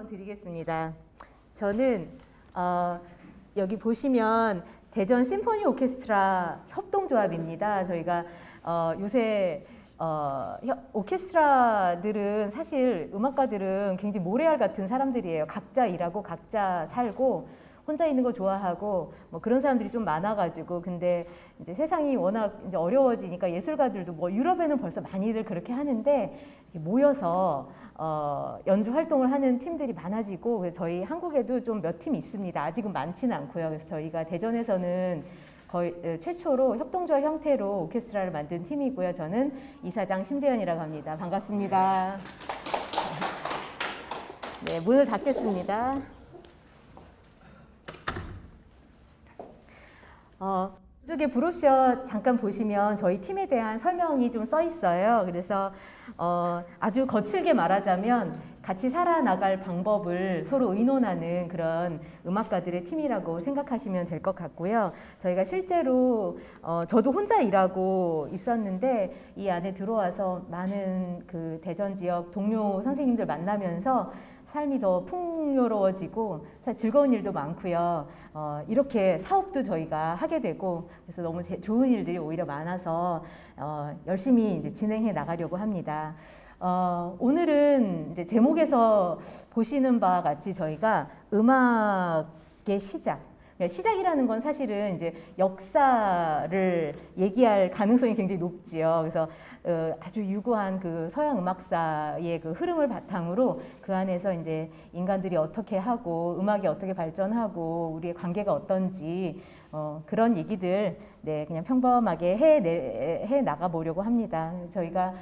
드리겠습니다. 저는 여기 보시면 대전 심포니 오케스트라 협동조합입니다. 저희가 요새 오케스트라들은 사실 음악가들은 굉장히 모래알 같은 사람들이에요. 각자 일하고 각자 살고 혼자 있는 거 좋아하고 뭐 그런 사람들이 좀 많아가지고, 근데 이제 세상이 워낙 이제 어려워지니까 예술가들도 뭐 유럽에는 벌써 많이들 그렇게 하는데 모여서 연주 활동을 하는 팀들이 많아지고, 그래서 저희 한국에도 좀 몇 팀 있습니다. 아직은 많지는 않고요. 그래서 저희가 대전에서는 거의 최초로 협동조합 형태로 오케스트라를 만든 팀이고요. 저는 이사장 심재현이라고 합니다. 반갑습니다. 네, 문을 닫겠습니다. 이쪽에 브로셔 잠깐 보시면 저희 팀에 대한 설명이 좀 써 있어요. 그래서 아주 거칠게 말하자면 같이 살아나갈 방법을 서로 의논하는 그런 음악가들의 팀이라고 생각하시면 될 것 같고요. 저희가 실제로 저도 혼자 일하고 있었는데 이 안에 들어와서 많은 그 대전 지역 동료 선생님들 만나면서 삶이 더 풍요로워지고 즐거운 일도 많고요. 이렇게 사업도 저희가 하게 되고, 그래서 너무 좋은 일들이 오히려 많아서 열심히 이제 진행해 나가려고 합니다. 오늘은 이제 제목에서 보시는 바와 같이 저희가 음악의 시작이라는 건 사실은 이제 역사를 얘기할 가능성이 굉장히 높지요. 그래서 아주 유구한 그 서양 음악사의 그 흐름을 바탕으로 그 안에서 이제 인간들이 어떻게 하고 음악이 어떻게 발전하고 우리의 관계가 어떤지 그런 얘기들 그냥 평범하게 해 나가 보려고 합니다. 저희가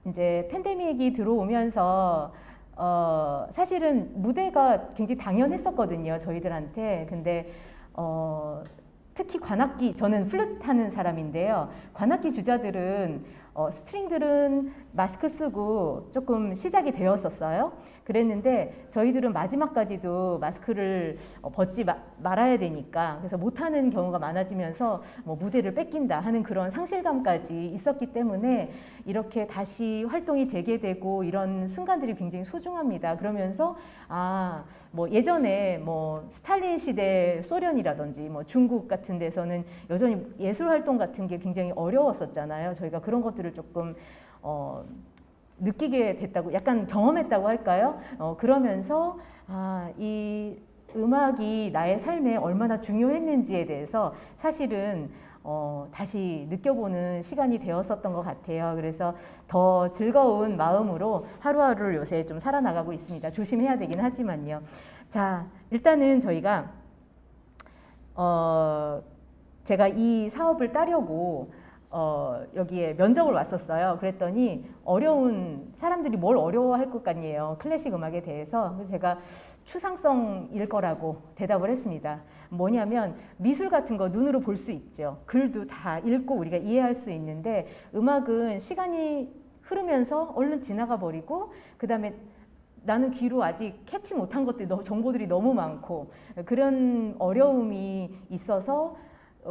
이제 팬데믹이 들어오면서 사실은 무대가 굉장히 당연했었거든요, 저희들한테. 근데 특히 관악기, 저는 플룻 하는 사람인데요. 관악기 주자들은 스트링들은 마스크 쓰고 조금 시작이 되었었어요. 그랬는데 저희들은 마지막까지도 마스크를 벗지 말아야 되니까, 그래서 못하는 경우가 많아지면서 뭐 무대를 뺏긴다 하는 그런 상실감까지 있었기 때문에 이렇게 다시 활동이 재개되고 이런 순간들이 굉장히 소중합니다. 그러면서 뭐 예전에 뭐 스탈린 시대 소련이라든지 뭐 중국 같은 데서는 여전히 예술 활동 같은 게 굉장히 어려웠었잖아요. 저희가 그런 것들을 조금 느끼게 됐다고, 약간 경험했다고 할까요? 그러면서 이 음악이 나의 삶에 얼마나 중요했는지에 대해서 사실은 다시 느껴보는 시간이 되었었던 것 같아요. 그래서 더 즐거운 마음으로 하루하루를 요새 좀 살아나가고 있습니다. 조심해야 되긴 하지만요. 자, 일단은 저희가 제가 이 사업을 따려고 여기에 면접을 왔었어요. 그랬더니 어려운 사람들이 뭘 어려워할 것 같네요, 클래식 음악에 대해서. 그래서 제가 추상성일 거라고 대답을 했습니다. 뭐냐면 미술 같은 거 눈으로 볼 수 있죠. 글도 다 읽고 우리가 이해할 수 있는데 음악은 시간이 흐르면서 얼른 지나가 버리고, 그 다음에 나는 귀로 아직 캐치 못한 것들, 정보들이 너무 많고 그런 어려움이 있어서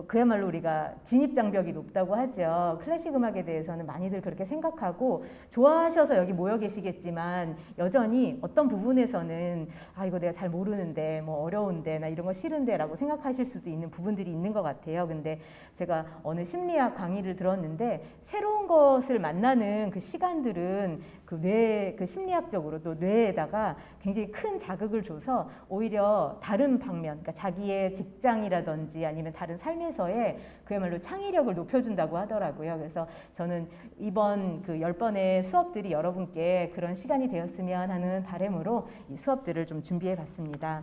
그야말로 우리가 진입장벽이 높다고 하죠. 클래식 음악에 대해서는 많이들 그렇게 생각하고 좋아하셔서 여기 모여 계시겠지만 여전히 어떤 부분에서는 이거 내가 잘 모르는데, 뭐 어려운데, 나 이런 거 싫은데 라고 생각하실 수도 있는 부분들이 있는 것 같아요. 근데 제가 어느 심리학 강의를 들었는데 새로운 것을 만나는 그 시간들은 그 심리학적으로 또 뇌에다가 굉장히 큰 자극을 줘서 오히려 다른 방면, 그러니까 자기의 직장이라든지 아니면 다른 삶에서의 그야말로 창의력을 높여준다고 하더라고요. 그래서 저는 이번 그 10번의 수업들이 여러분께 그런 시간이 되었으면 하는 바람으로 이 수업들을 좀 준비해 봤습니다.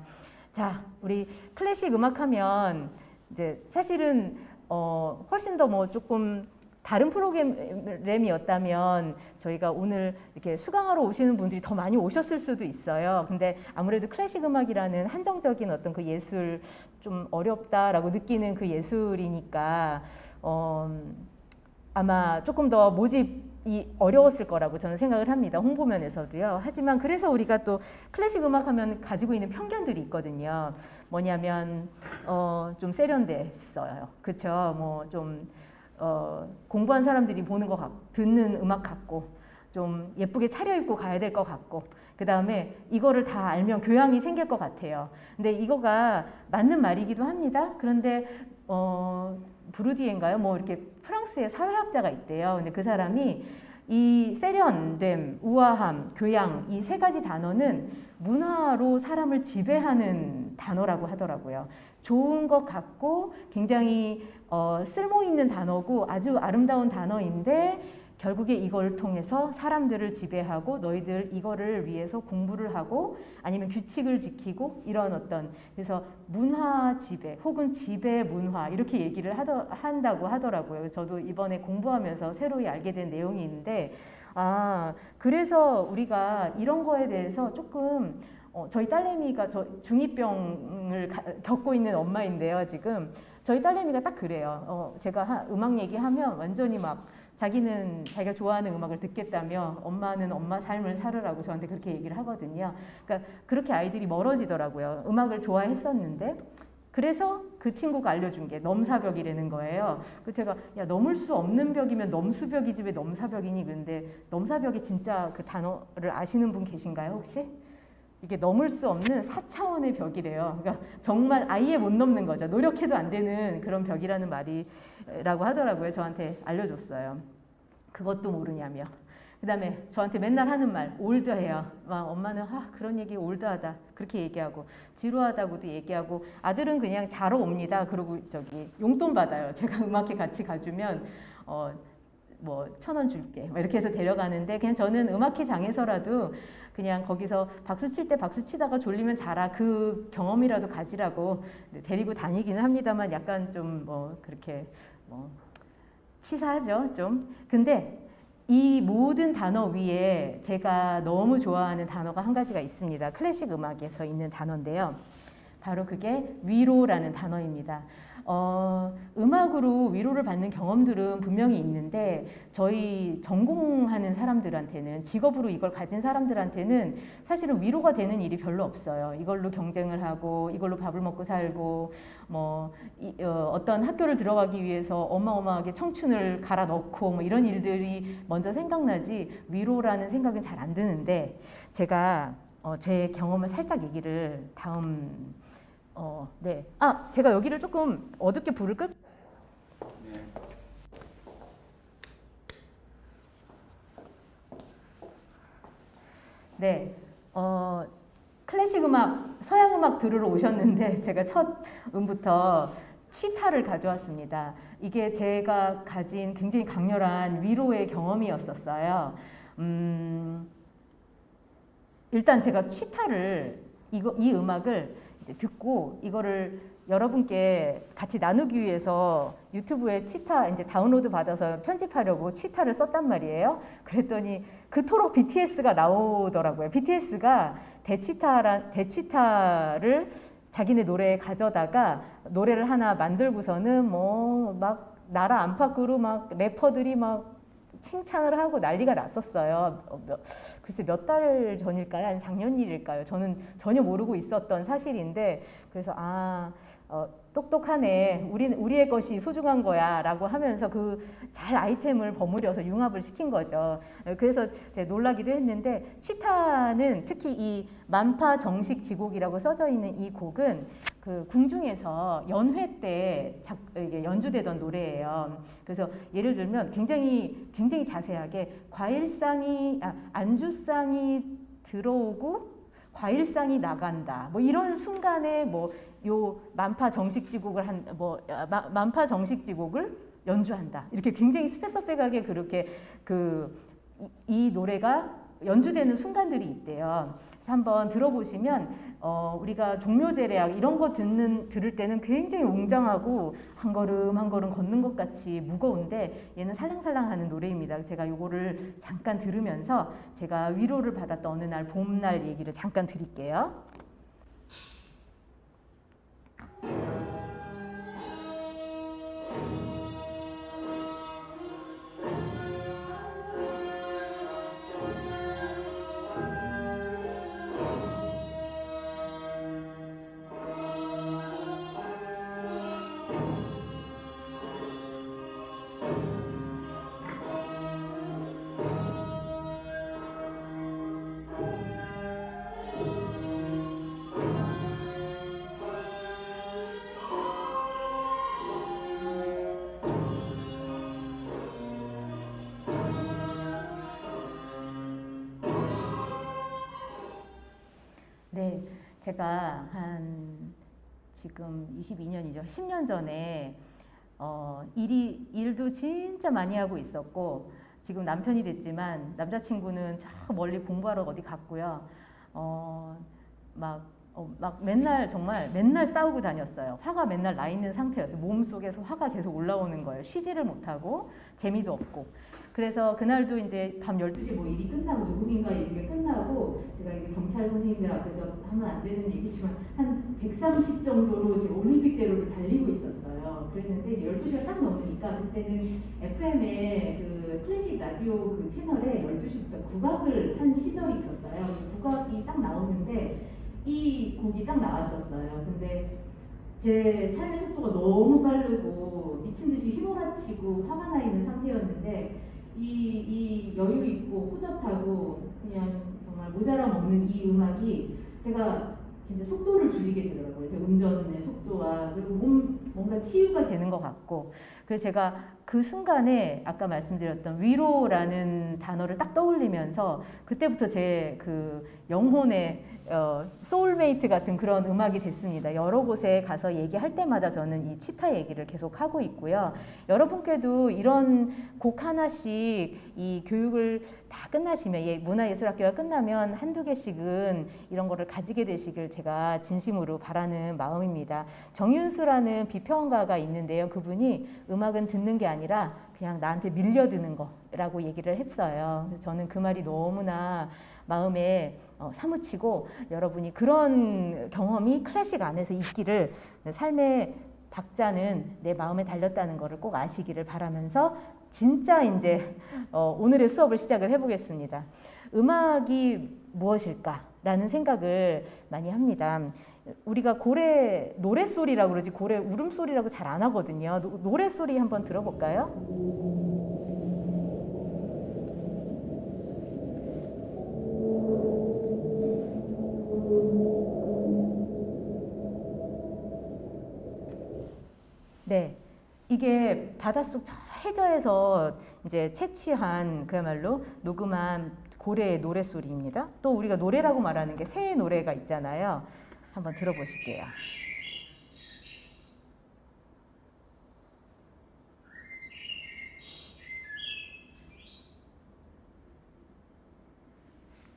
자, 우리 클래식 음악하면 이제 사실은 훨씬 더 뭐 조금 다른 프로그램이었다면 저희가 오늘 이렇게 수강하러 오시는 분들이 더 많이 오셨을 수도 있어요. 근데 아무래도 클래식 음악이라는 한정적인 어떤 그 예술, 좀 어렵다라고 느끼는 그 예술이니까 아마 조금 더 모집이 어려웠을 거라고 저는 생각을 합니다. 홍보면에서도요. 하지만 그래서 우리가 또 클래식 음악 하면 가지고 있는 편견들이 있거든요. 뭐냐면 좀 세련됐어요. 그렇죠? 뭐 좀 공부한 사람들이 보는 거 듣는 음악 같고, 좀 예쁘게 차려입고 가야 될 것 같고, 그 다음에 이거를 다 알면 교양이 생길 것 같아요. 근데 이거가 맞는 말이기도 합니다. 그런데 브루디에인가요? 뭐 이렇게 프랑스의 사회학자가 있대요. 근데 그 사람이 이 세련됨, 우아함, 교양 이 세 가지 단어는 문화로 사람을 지배하는 단어라고 하더라고요. 좋은 것 같고 굉장히 쓸모 있는 단어고 아주 아름다운 단어인데 결국에 이걸 통해서 사람들을 지배하고 너희들 이거를 위해서 공부를 하고 아니면 규칙을 지키고 이런 어떤 그래서 문화 지배 혹은 지배 문화 이렇게 얘기를 한다고 하더라고요. 저도 이번에 공부하면서 새로이 알게 된 내용이 있는데 그래서 우리가 이런 거에 대해서 조금 저희 딸내미가 중2병을 겪고 있는 엄마인데요. 지금 저희 딸내미가 딱 그래요. 제가 음악 얘기하면 완전히 막 자기는 자기가 좋아하는 음악을 듣겠다며 엄마는 엄마 삶을 살으라고 저한테 그렇게 얘기를 하거든요. 그러니까 그렇게 아이들이 멀어지더라고요. 음악을 좋아했었는데 그래서 그 친구가 알려준 게 넘사벽이라는 거예요. 그 제가 야 넘을 수 없는 벽이면 넘수벽이지 왜 넘사벽이니 그런데 넘사벽이 진짜 그 단어를 아시는 분 계신가요 혹시? 이게 넘을 수 없는 4차원의 벽이래요. 그러니까 정말 아예 못 넘는 거죠. 노력해도 안 되는 그런 벽이라는 말이라고 하더라고요. 저한테 알려줬어요. 그것도 모르냐며. 그 다음에 저한테 맨날 하는 말 올드해요. 엄마는 그런 얘기 올드하다 그렇게 얘기하고 지루하다고도 얘기하고 아들은 그냥 자러 옵니다. 그리고 용돈 받아요. 제가 음악회 같이 가주면 뭐 1,000원 줄게 이렇게 해서 데려가는데 그냥 저는 음악회장에서라도 그냥 거기서 박수 칠 때 박수 치다가 졸리면 자라 그 경험이라도 가지라고 데리고 다니기는 합니다만 약간 좀 그렇게 치사하죠 좀. 근데 이 모든 단어 위에 제가 너무 좋아하는 단어가 한 가지가 있습니다. 클래식 음악에서 있는 단어인데요. 바로 그게 위로라는 단어입니다. 음악으로 위로를 받는 경험들은 분명히 있는데 저희 전공하는 사람들한테는 직업으로 이걸 가진 사람들한테는 사실은 위로가 되는 일이 별로 없어요. 이걸로 경쟁을 하고 이걸로 밥을 먹고 살고 어떤 학교를 들어가기 위해서 어마어마하게 청춘을 갈아 넣고 뭐 이런 일들이 먼저 생각나지 위로라는 생각은 잘 안 드는데 제가 제 경험을 살짝 얘기를 다음 네. 제가 여기를 조금 어둡게 불을 끌. 네. 클래식 음악, 서양 음악 들으러 오셨는데 제가 첫 음부터 치타를 가져왔습니다. 이게 제가 가진 굉장히 강렬한 위로의 경험이었었어요. 일단 제가 치타를 이 음악을 이제 듣고 이거를 여러분께 같이 나누기 위해서 유튜브에 치타 이제 다운로드 받아서 편집하려고 치타를 썼단 말이에요. 그랬더니 그토록 BTS가 나오더라고요. BTS가 대치타를 자기네 노래에 가져다가 노래를 하나 만들고서는 막 나라 안팎으로 막 래퍼들이 막 칭찬을 하고 난리가 났었어요. 글쎄 몇 달 전일까요? 아니면 작년 일일까요? 저는 전혀 모르고 있었던 사실인데 그래서 똑똑하네. 우리의 것이 소중한 거야 라고 하면서 그 잘 아이템을 버무려서 융합을 시킨 거죠. 그래서 제가 놀라기도 했는데 치타는 특히 이 만파 정식 지곡이라고 써져 있는 이 곡은 그 궁중에서 연회 때 연주되던 노래예요. 그래서 예를 들면 굉장히 자세하게 안주상이 들어오고 과일상이 나간다. 뭐 이런 순간에 요 만파 정식지곡을 만파 정식지곡을 연주한다. 이렇게 굉장히 스페시픽하게 그렇게 이 노래가 연주되는 순간들이 있대요. 그래서 한번 들어보시면 우리가 종묘제례악 이런 거 들을 때는 굉장히 웅장하고 한 걸음 한 걸음 걷는 것 같이 무거운데 얘는 살랑살랑하는 노래입니다. 제가 요거를 잠깐 들으면서 제가 위로를 받았던 어느 날 봄날 얘기를 잠깐 드릴게요. 제가 한 지금 22년이죠. 10년 전에 일도 진짜 많이 하고 있었고 지금 남편이 됐지만 남자친구는 저 멀리 공부하러 어디 갔고요. 막 맨날 정말 맨날 싸우고 다녔어요. 화가 맨날 나 있는 상태였어요. 몸속에서 화가 계속 올라오는 거예요. 쉬지를 못하고 재미도 없고. 그래서 그날도 이제 밤 12시에 뭐 일이 끝나고 녹음인가 이게 끝나고 제가 이게 경찰 선생님들 앞에서 하면 안 되는 얘기지만 한 130 정도로 지금 올림픽대로를 달리고 있었어요. 그랬는데 이제 12시가 딱 넘으니까 그때는 FM에 그 클래식 라디오 그 채널에 12시부터 국악을 한 시절이 있었어요. 국악이 딱 나오는데 이 곡이 딱 나왔었어요. 근데 제 삶의 속도가 너무 빠르고 미친 듯이 휘몰아치고 화가 나 있는 상태였는데 이 여유 있고 호젓하고 그냥 정말 모자람 없는 이 음악이 제가 진짜 속도를 줄이게 되더라고요. 제 운전의 속도와 그리고 뭔가 치유가 되는 것 같고 그래서 제가 그 순간에 아까 말씀드렸던 위로라는 단어를 딱 떠올리면서 그때부터 제 그 영혼의 소울메이트 같은 그런 음악이 됐습니다. 여러 곳에 가서 얘기할 때마다 저는 이 치타 얘기를 계속 하고 있고요. 여러분께도 이런 곡 하나씩 이 교육을 다 끝나시면 문화예술학교가 끝나면 한두 개씩은 이런 거를 가지게 되시길 제가 진심으로 바라는 마음입니다. 정윤수라는 비평가가 있는데요. 그분이 음악은 듣는 게 아니라 그냥 나한테 밀려드는 거라고 얘기를 했어요. 그래서 저는 그 말이 너무나 마음에 사무치고 여러분이 그런 경험이 클래식 안에서 있기를 삶의 박자는 내 마음에 달렸다는 것을 꼭 아시기를 바라면서 진짜 이제 오늘의 수업을 시작을 해보겠습니다. 음악이 무엇일까라는 생각을 많이 합니다. 우리가 고래 노랫소리라고 그러지 고래 울음소리라고 잘 안 하거든요. 노랫소리 한번 들어볼까요? 네, 이게 바닷속 저 해저에서 이제 채취한 그야말로 녹음한 고래의 노랫소리입니다. 또 우리가 노래라고 말하는 게 새의 노래가 있잖아요. 한번 들어보실게요.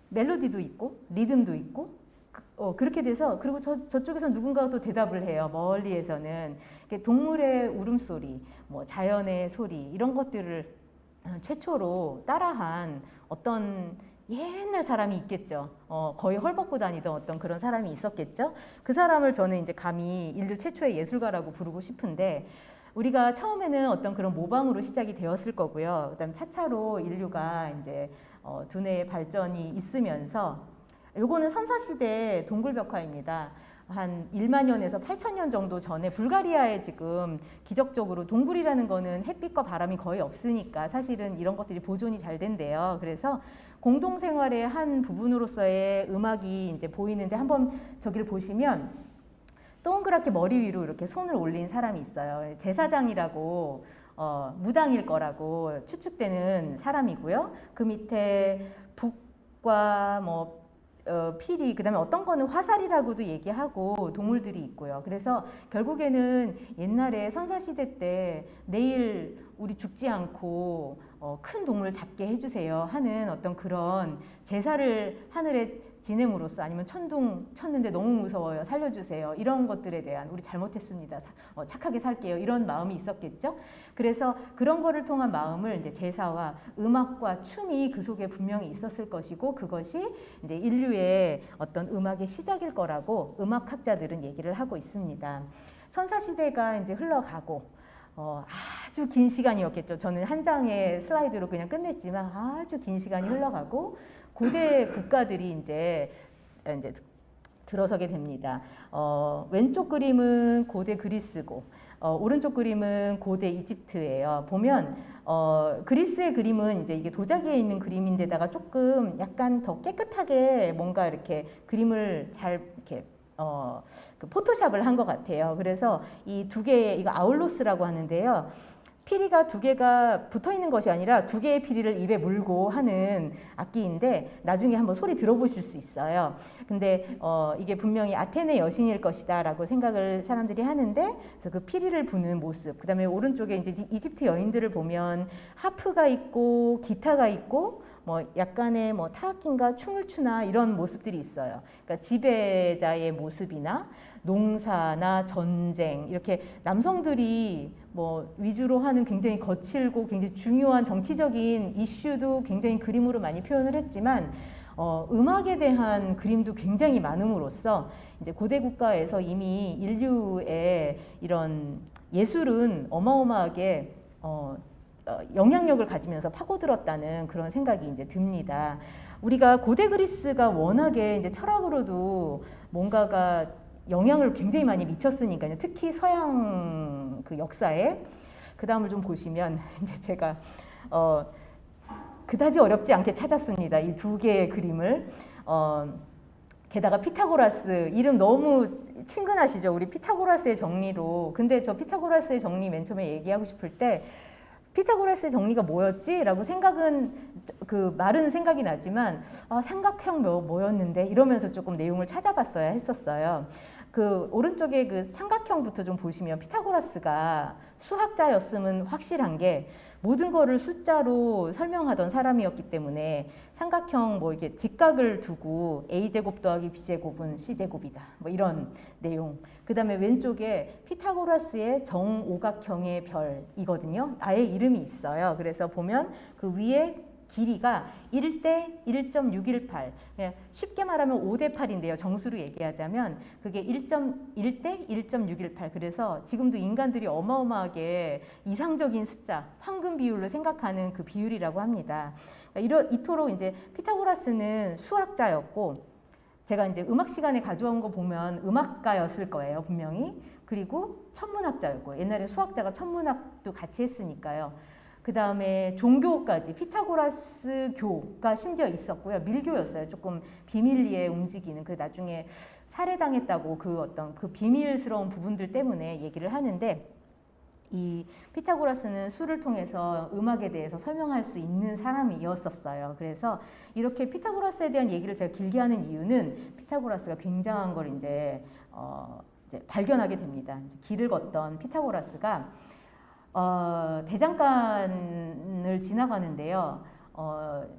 멜로디도 있고 리듬도 있고 그렇게 돼서 그리고 저쪽에서 누군가가 또 대답을 해요. 멀리에서는 동물의 울음소리, 뭐 자연의 소리 이런 것들을 최초로 따라한 어떤 옛날 사람이 있겠죠. 거의 헐벗고 다니던 어떤 그런 사람이 있었겠죠. 그 사람을 저는 이제 감히 인류 최초의 예술가라고 부르고 싶은데 우리가 처음에는 어떤 그런 모방으로 시작이 되었을 거고요. 그다음 차차로 인류가 이제 두뇌의 발전이 있으면서 요거는 선사시대 동굴벽화입니다. 한 1만 년에서 8천 년 정도 전에 불가리아에 지금 기적적으로 동굴이라는 거는 햇빛과 바람이 거의 없으니까 사실은 이런 것들이 보존이 잘 된대요. 그래서 공동생활의 한 부분으로서의 음악이 이제 보이는데 한번 저기를 보시면 동그랗게 머리 위로 이렇게 손을 올린 사람이 있어요. 제사장이라고 무당일 거라고 추측되는 사람이고요. 그 밑에 북과 뭐 피리, 그 다음에 어떤 거는 화살이라고도 얘기하고 동물들이 있고요. 그래서 결국에는 옛날에 선사시대 때 내일 우리 죽지 않고 큰 동물 잡게 해주세요 하는 어떤 그런 제사를 하늘에 지냄으로써 아니면 천둥 쳤는데 너무 무서워요 살려주세요 이런 것들에 대한 우리 잘못했습니다 착하게 살게요 이런 마음이 있었겠죠. 그래서 그런 거를 통한 마음을 이제 제사와 음악과 춤이 그 속에 분명히 있었을 것이고 그것이 이제 인류의 어떤 음악의 시작일 거라고 음악학자들은 얘기를 하고 있습니다. 선사시대가 이제 흘러가고 아주 긴 시간이었겠죠. 저는 한 장의 슬라이드로 그냥 끝냈지만 아주 긴 시간이 흘러가고 고대 국가들이 이제 들어서게 됩니다. 왼쪽 그림은 고대 그리스고 오른쪽 그림은 고대 이집트예요. 보면 그리스의 그림은 이제 이게 도자기에 있는 그림인데다가 조금 약간 더 깨끗하게 뭔가 이렇게 그림을 잘 이렇게 그 포토샵을 한 것 같아요. 그래서 이 두 개의 이거 아울로스라고 하는데요. 피리가 두 개가 붙어 있는 것이 아니라 두 개의 피리를 입에 물고 하는 악기인데 나중에 한번 소리 들어보실 수 있어요. 근데 이게 분명히 아테네 여신일 것이다라고 생각을 사람들이 하는데, 그래서 그 피리를 부는 모습, 그다음에 오른쪽에 이제 이집트 여인들을 보면 하프가 있고 기타가 있고 뭐 약간의 뭐 타악기인가 춤을 추나 이런 모습들이 있어요. 그러니까 지배자의 모습이나 농사나 전쟁, 이렇게 남성들이 뭐 위주로 하는 굉장히 거칠고 굉장히 중요한 정치적인 이슈도 굉장히 그림으로 많이 표현을 했지만 음악에 대한 그림도 굉장히 많음으로써 이제 고대 국가에서 이미 인류의 이런 예술은 어마어마하게 영향력을 가지면서 파고들었다는 그런 생각이 이제 듭니다. 우리가 고대 그리스가 워낙에 이제 철학으로도 뭔가가 영향을 굉장히 많이 미쳤으니까요. 특히 서양 그 역사에. 그 다음을 좀 보시면 이제 제가 그다지 어렵지 않게 찾았습니다. 이 두 개의 그림을. 게다가 피타고라스 이름 너무 친근하시죠? 우리 피타고라스의 정리로. 근데 저 피타고라스의 정리 맨 처음에 얘기하고 싶을 때 피타고라스의 정리가 뭐였지? 라고 생각은 그 말은 생각이 나지만 삼각형 뭐였는데 이러면서 조금 내용을 찾아봤어야 했었어요. 그 오른쪽에 그 삼각형부터 좀 보시면 피타고라스가 수학자였음은 확실한 게 모든 거를 숫자로 설명하던 사람이었기 때문에 삼각형 뭐 이게 직각을 두고 a제곱 더하기 b제곱은 c제곱이다. 뭐 이런 내용. 그 다음에 왼쪽에 피타고라스의 정오각형의 별이거든요. 아예 이름이 있어요. 그래서 보면 그 위에 길이가 1대 1.618. 쉽게 말하면 5대 8인데요. 정수로 얘기하자면 그게 1.1대 1.618. 그래서 지금도 인간들이 어마어마하게 이상적인 숫자, 황금 비율로 생각하는 그 비율이라고 합니다. 이토록 이제 피타고라스는 수학자였고, 제가 이제 음악 시간에 가져온 거 보면 음악가였을 거예요, 분명히. 그리고 천문학자였고, 옛날에 수학자가 천문학도 같이 했으니까요. 그 다음에 종교까지 피타고라스교가 심지어 있었고요. 밀교였어요. 조금 비밀리에 움직이는. 그 나중에 살해당했다고 그 어떤 그 비밀스러운 부분들 때문에 얘기를 하는데, 이 피타고라스는 수를 통해서 음악에 대해서 설명할 수 있는 사람이었었어요. 그래서 이렇게 피타고라스에 대한 얘기를 제가 길게 하는 이유는 피타고라스가 굉장한 걸 이제 발견하게 됩니다. 이제 길을 걷던 피타고라스가 대장간을 지나가는데요.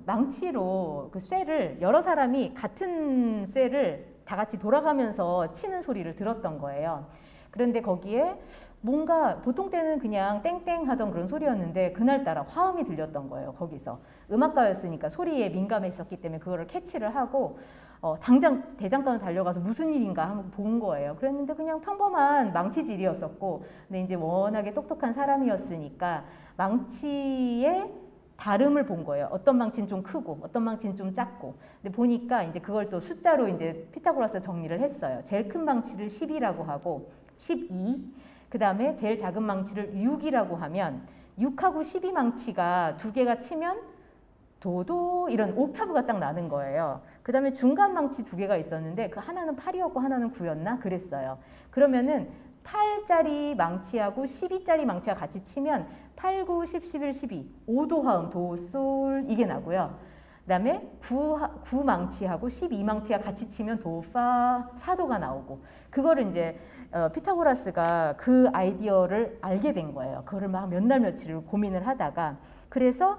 망치로 그 쇠를 여러 사람이 같은 쇠를 다 같이 돌아가면서 치는 소리를 들었던 거예요. 그런데 거기에 뭔가 보통 때는 그냥 땡땡 하던 그런 소리였는데 그날따라 화음이 들렸던 거예요. 거기서 음악가였으니까 소리에 민감했었기 때문에 그거를 캐치를 하고 당장 대장간을 달려가서 무슨 일인가 한번 본 거예요. 그랬는데 그냥 평범한 망치질이었었고, 근데 이제 워낙에 똑똑한 사람이었으니까 망치의 다름을 본 거예요. 어떤 망치는 좀 크고 어떤 망치는 좀 작고. 근데 보니까 이제 그걸 또 숫자로 이제 피타고라스 정리를 했어요. 제일 큰 망치를 10이라고 하고 12. 그 다음에 제일 작은 망치를 6이라고 하면 6하고 12 망치가 두 개가 치면 도도 이런 옥타브가 딱 나는 거예요. 그 다음에 중간 망치 두 개가 있었는데 그 하나는 8이었고 하나는 9였나 그랬어요. 그러면은 8짜리 망치하고 12짜리 망치가 같이 치면 8, 9, 10, 11, 12 5도 화음 도, 솔 이게 나고요. 그 다음에 9 망치하고 12 망치가 같이 치면 도, 파, 4도가 나오고, 그거를 이제 피타고라스가 그 아이디어를 알게 된 거예요. 그거를 막 몇 날 며칠을 고민을 하다가, 그래서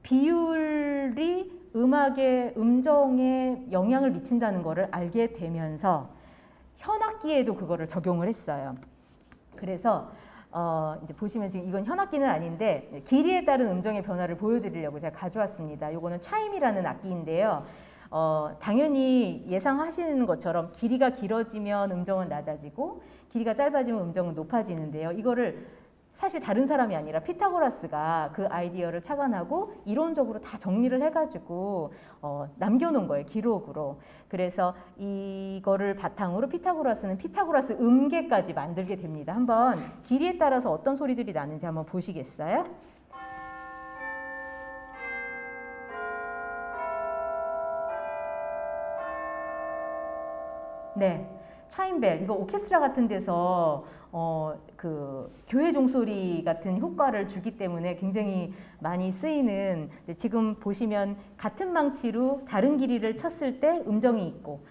비율이 음악의 음정에 영향을 미친다는 것을 알게 되면서 현악기에도 그거를 적용을 했어요. 그래서 이제 보시면 지금 이건 현악기는 아닌데 길이에 따른 음정의 변화를 보여드리려고 제가 가져왔습니다. 이거는 차임이라는 악기인데요. 당연히 예상하시는 것처럼 길이가 길어지면 음정은 낮아지고 길이가 짧아지면 음정은 높아지는데요. 이거를 사실 다른 사람이 아니라 피타고라스가 그 아이디어를 착안하고 이론적으로 다 정리를 해가지고 남겨놓은 거예요, 기록으로. 그래서 이거를 바탕으로 피타고라스는 피타고라스 음계까지 만들게 됩니다. 한번 길이에 따라서 어떤 소리들이 나는지 한번 보시겠어요? 네. 차임벨, 이거 오케스트라 같은 데서 그 교회 종소리 같은 효과를 주기 때문에 굉장히 많이 쓰이는, 지금 보시면 같은 망치로 다른 길이를 쳤을 때 음정이 있고,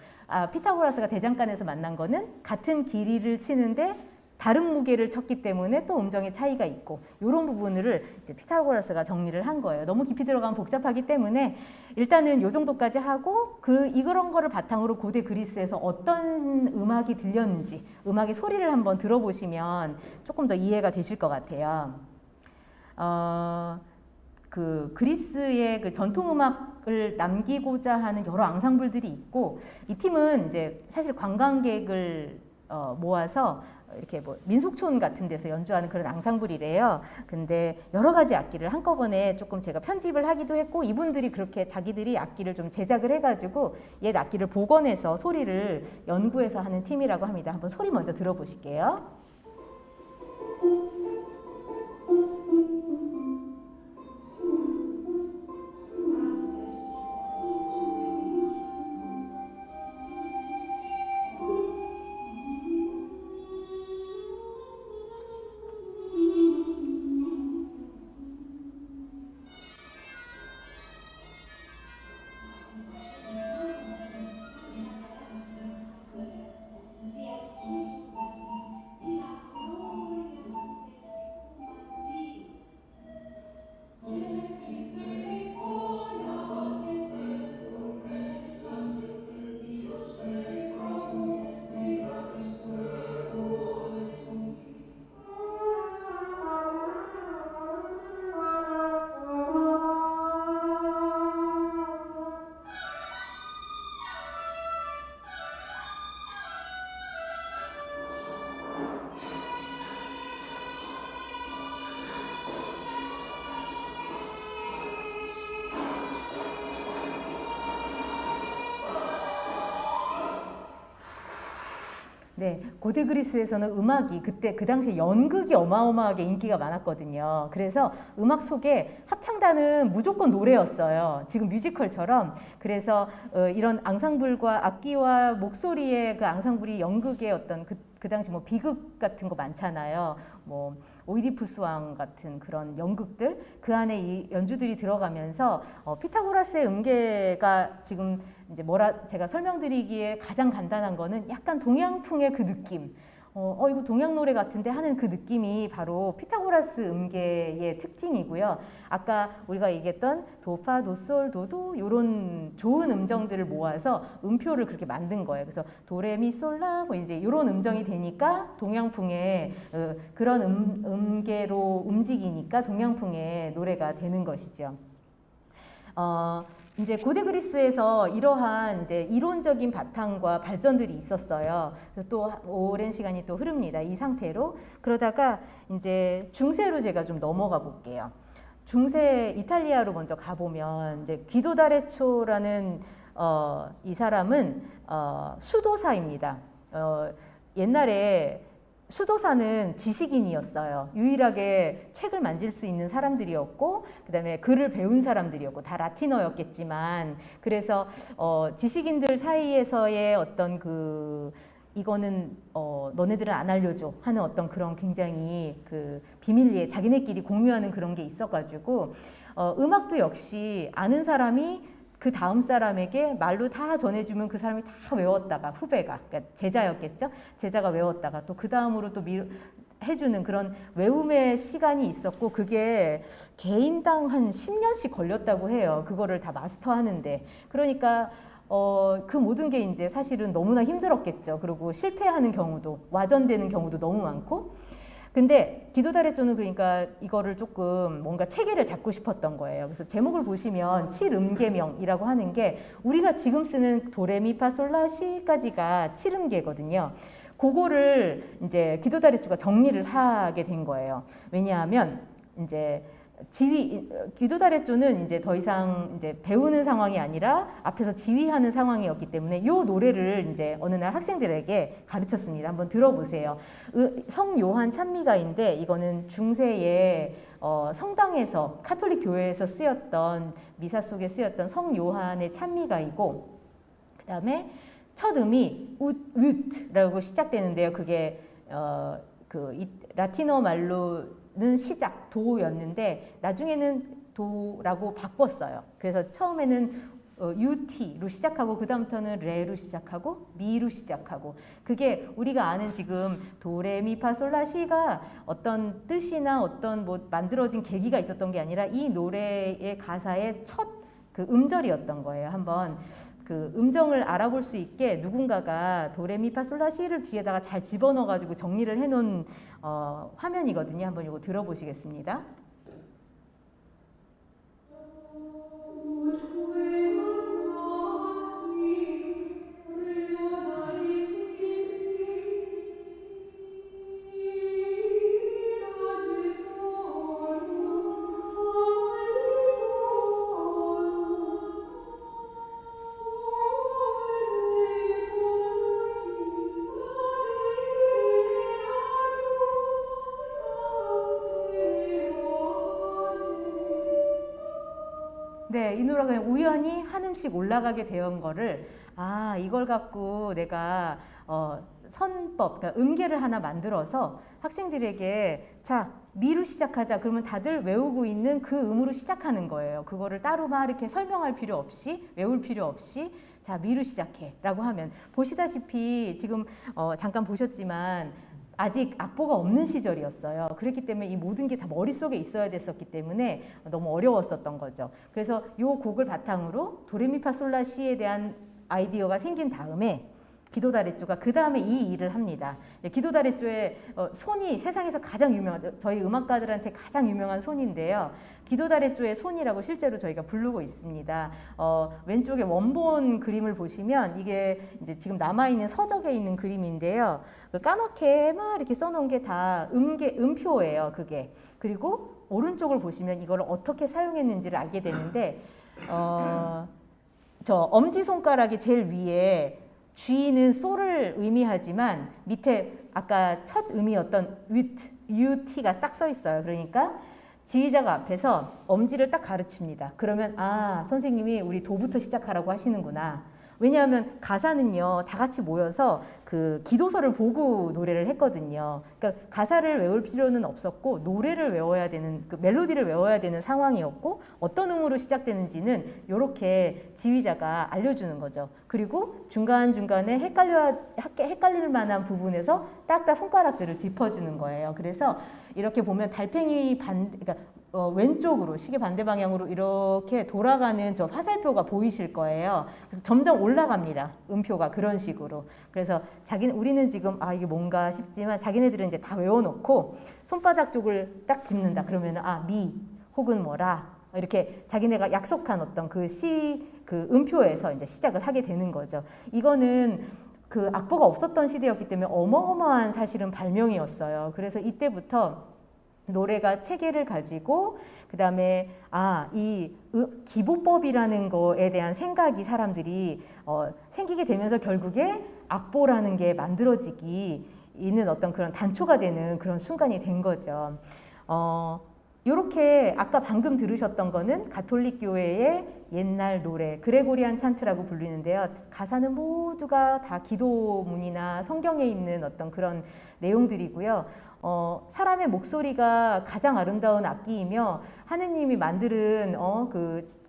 피타고라스가 대장간에서 만난 거는 같은 길이를 치는데 다른 무게를 쳤기 때문에 또 음정의 차이가 있고, 이런 부분을 이제 피타고라스가 정리를 한 거예요. 너무 깊이 들어가면 복잡하기 때문에 일단은 이 정도까지 하고, 이런 거를 바탕으로 고대 그리스에서 어떤 음악이 들렸는지, 음악의 소리를 한번 들어보시면 조금 더 이해가 되실 것 같아요. 그 그리스의 그 전통 음악을 남기고자 하는 여러 앙상블들이 있고, 이 팀은 이제 사실 관광객을 모아서 이렇게 뭐 민속촌 같은 데서 연주하는 그런 앙상블이래요. 근데 여러 가지 악기를 한꺼번에 조금 제가 편집을 하기도 했고, 이분들이 그렇게 자기들이 악기를 좀 제작을 해가지고 옛 악기를 복원해서 소리를 연구해서 하는 팀이라고 합니다. 한번 소리 먼저 들어보실게요. 네, 고대 그리스에서는 음악이 그때 그 당시 연극이 어마어마하게 인기가 많았거든요. 그래서 음악 속에 합창단은 무조건 노래였어요. 지금 뮤지컬처럼. 그래서 이런 앙상블과 악기와 목소리의 그 앙상블이 연극의 어떤 그 당시 뭐 비극 같은 거 많잖아요. 뭐 오이디푸스 왕 같은 그런 연극들, 그 안에 이 연주들이 들어가면서 피타고라스의 음계가 지금 이제 제가 설명드리기에 가장 간단한 거는 약간 동양풍의 그 느낌, 이거 동양 노래 같은데 하는 그 느낌이 바로 피타고라스 음계의 특징이고요. 아까 우리가 얘기했던 도파, 도솔, 도도 이런 좋은 음정들을 모아서 음표를 그렇게 만든 거예요. 그래서 도레미솔라 뭐 이제 이런 음정이 되니까 동양풍의 그런 음계로 움직이니까 동양풍의 노래가 되는 것이죠. 이제 고대 그리스에서 이러한 이제 이론적인 바탕과 발전들이 있었어요. 그래서 또 오랜 시간이 또 흐릅니다. 이 상태로. 그러다가 이제 중세로 제가 좀 넘어가 볼게요. 중세 이탈리아로 먼저 가보면 이제 기도 다레초라는 이 사람은 수도사입니다. 옛날에 수도사는 지식인이었어요. 유일하게 책을 만질 수 있는 사람들이었고, 그 다음에 글을 배운 사람들이었고, 다 라틴어였겠지만, 그래서 지식인들 사이에서의 어떤 이거는 너네들은 안 알려줘 하는 어떤 그런 굉장히 그 비밀리에 자기네끼리 공유하는 그런 게 있어가지고, 음악도 역시 아는 사람이 그 다음 사람에게 말로 다 전해주면 그 사람이 다 외웠다가 후배가, 그러니까 제자였겠죠? 제자가 외웠다가 또 그 다음으로 또 해주는 그런 외움의 시간이 있었고, 그게 개인당 한 10년씩 걸렸다고 해요. 그거를 다 마스터하는데. 그러니까 그 모든 게 이제 사실은 너무나 힘들었겠죠. 그리고 실패하는 경우도, 와전되는 경우도 너무 많고. 근데 기도 다레초는 그러니까 이거를 조금 뭔가 체계를 잡고 싶었던 거예요. 그래서 제목을 보시면 7음계명이라고 하는 게 우리가 지금 쓰는 도레미파솔라시까지가 7음계거든요. 그거를 이제 기도 다레초가 정리를 하게 된 거예요. 왜냐하면 이제 기도 다레초는 이제 더 이상 이제 배우는 상황이 아니라 앞에서 지휘하는 상황이었기 때문에 이 노래를 이제 어느 날 학생들에게 가르쳤습니다. 한번 들어보세요. 성 요한 찬미가인데 이거는 중세의 성당에서 카톨릭 교회에서 쓰였던 미사 속에 쓰였던 성 요한의 찬미가이고, 그 다음에 첫 음이 우트라고 시작되는데요. 그게 라틴어 말로는 시작 도였는데 나중에는 도라고 바꿨어요. 그래서 처음에는 UT로 시작하고 그 다음부터는 레로 시작하고 미로 시작하고 그게 우리가 아는 지금 도레미파솔라시가 어떤 뜻이나 어떤 뭐 만들어진 계기가 있었던 게 아니라 이 노래의 가사의 첫 그 음절이었던 거예요. 한번 그 음정을 알아볼 수 있게 누군가가 도레미파솔라시를 뒤에다가 잘 집어넣어 가지고 정리를 해놓은 화면이거든요. 한번 이거 들어보시겠습니다. 네, 이 노래가 그냥 우연히 한 음씩 올라가게 된 거를 이걸 갖고 내가 선법, 그러니까 음계를 하나 만들어서 학생들에게 자, 미로 시작하자. 그러면 다들 외우고 있는 그 음으로 시작하는 거예요. 그거를 따로 막 이렇게 설명할 필요 없이, 외울 필요 없이 자, 미로 시작해 라고 하면 보시다시피 지금 잠깐 보셨지만 아직 악보가 없는 시절이었어요. 그렇기 때문에 이 모든 게 다 머릿속에 있어야 됐었기 때문에 너무 어려웠었던 거죠. 그래서 이 곡을 바탕으로 도레미파솔라시에 대한 아이디어가 생긴 다음에 기도다레쪼가 그 다음에 이 일을 합니다. 기도다레쪼의 손이 세상에서 가장 유명한, 저희 음악가들한테 가장 유명한 손인데요. 기도다레쪼의 손이라고 실제로 저희가 부르고 있습니다. 왼쪽에 원본 그림을 보시면 이게 이제 지금 남아있는 서적에 있는 그림인데요. 까맣게 막 이렇게 써놓은 게 다 음표예요, 그게. 그리고 오른쪽을 보시면 이걸 어떻게 사용했는지를 알게 되는데, 저 엄지손가락이 제일 위에 G는 소를 의미하지만 밑에 아까 첫 음이었던 UT가 딱 써 있어요. 그러니까 지휘자가 앞에서 엄지를 딱 가르칩니다. 그러면 선생님이 우리 도부터 시작하라고 하시는구나. 왜냐하면 가사는요 다 같이 모여서 그 기도서를 보고 노래를 했거든요. 그러니까 가사를 외울 필요는 없었고 노래를 외워야 되는 그 멜로디를 외워야 되는 상황이었고 어떤 음으로 시작되는지는 이렇게 지휘자가 알려주는 거죠. 그리고 중간중간에 헷갈릴 만한 부분에서 딱딱 손가락들을 짚어주는 거예요. 그래서 이렇게 보면 달팽이 그러니까 왼쪽으로 시계 반대 방향으로 이렇게 돌아가는 저 화살표가 보이실 거예요. 그래서 점점 올라갑니다. 음표가 그런 식으로. 그래서 우리는 지금 이게 뭔가 싶지만 자기네들은 이제 다 외워놓고 손바닥 쪽을 딱 짚는다. 그러면 미 혹은 뭐라 이렇게 자기네가 약속한 어떤 그 음표에서 이제 시작을 하게 되는 거죠. 이거는 그 악보가 없었던 시대였기 때문에 어마어마한 사실은 발명이었어요. 그래서 이때부터 노래가 체계를 가지고 그 다음에 이 기보법이라는 거에 대한 생각이 사람들이 생기게 되면서 결국에 악보라는 게 만들어지기 있는 어떤 그런 단초가 되는 그런 순간이 된 거죠. 요렇게 아까 방금 들으셨던 거는 가톨릭 교회의 옛날 노래 그레고리안 찬트라고 불리는데요. 가사는 모두가 다 기도문이나 성경에 있는 어떤 그런 내용들이고요. 사람의 목소리가 가장 아름다운 악기이며 하느님이 만드는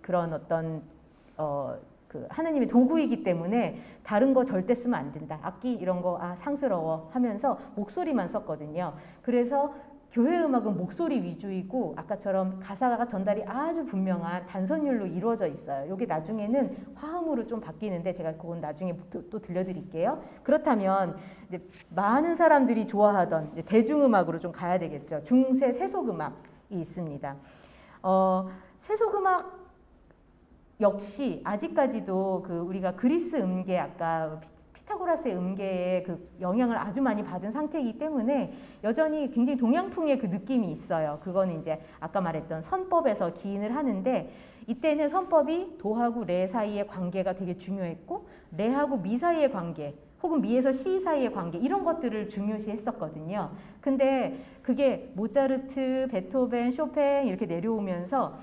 그런 어떤 그 하느님의 도구이기 때문에 다른 거 절대 쓰면 안 된다. 악기 이런 거 상스러워 하면서 목소리만 썼거든요. 그래서 교회 음악은 목소리 위주이고 아까처럼 가사가 전달이 아주 분명한 단선율로 이루어져 있어요. 이게 나중에는 화음으로 좀 바뀌는데 제가 그건 나중에 또 들려드릴게요. 그렇다면 이제 많은 사람들이 좋아하던 대중음악으로 좀 가야 되겠죠. 중세 세속음악이 있습니다. 세속음악 역시 아직까지도 우리가 그리스 음계 아까 피타고라스의 음계의 그 영향을 아주 많이 받은 상태이기 때문에 여전히 굉장히 동양풍의 그 느낌이 있어요. 그거는 이제 아까 말했던 선법에서 기인을 하는데 이때는 선법이 도하고 레 사이의 관계가 되게 중요했고 레하고 미 사이의 관계 혹은 미에서 시 사이의 관계 이런 것들을 중요시 했었거든요. 근데 그게 모차르트, 베토벤, 쇼팽 이렇게 내려오면서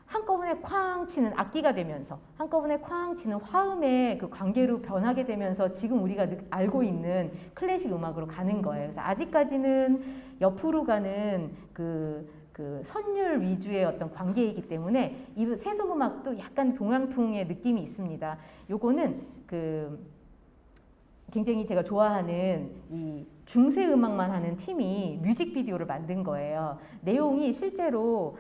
한꺼번에 쾅 치는 악기가 되면서 한꺼번에 쾅 치는 화음의 그 관계로 변하게 되면서 지금 우리가 알고 있는 클래식 음악으로 가는 거예요. 그래서 아직까지는 옆으로 가는 그 선율 위주의 어떤 관계이기 때문에 이 세속음악도 약간 동양풍의 느낌이 있습니다. 요거는 굉장히 제가 좋아하는 이 중세 음악만 하는 팀이 뮤직비디오를 만든 거예요. 내용이 실제로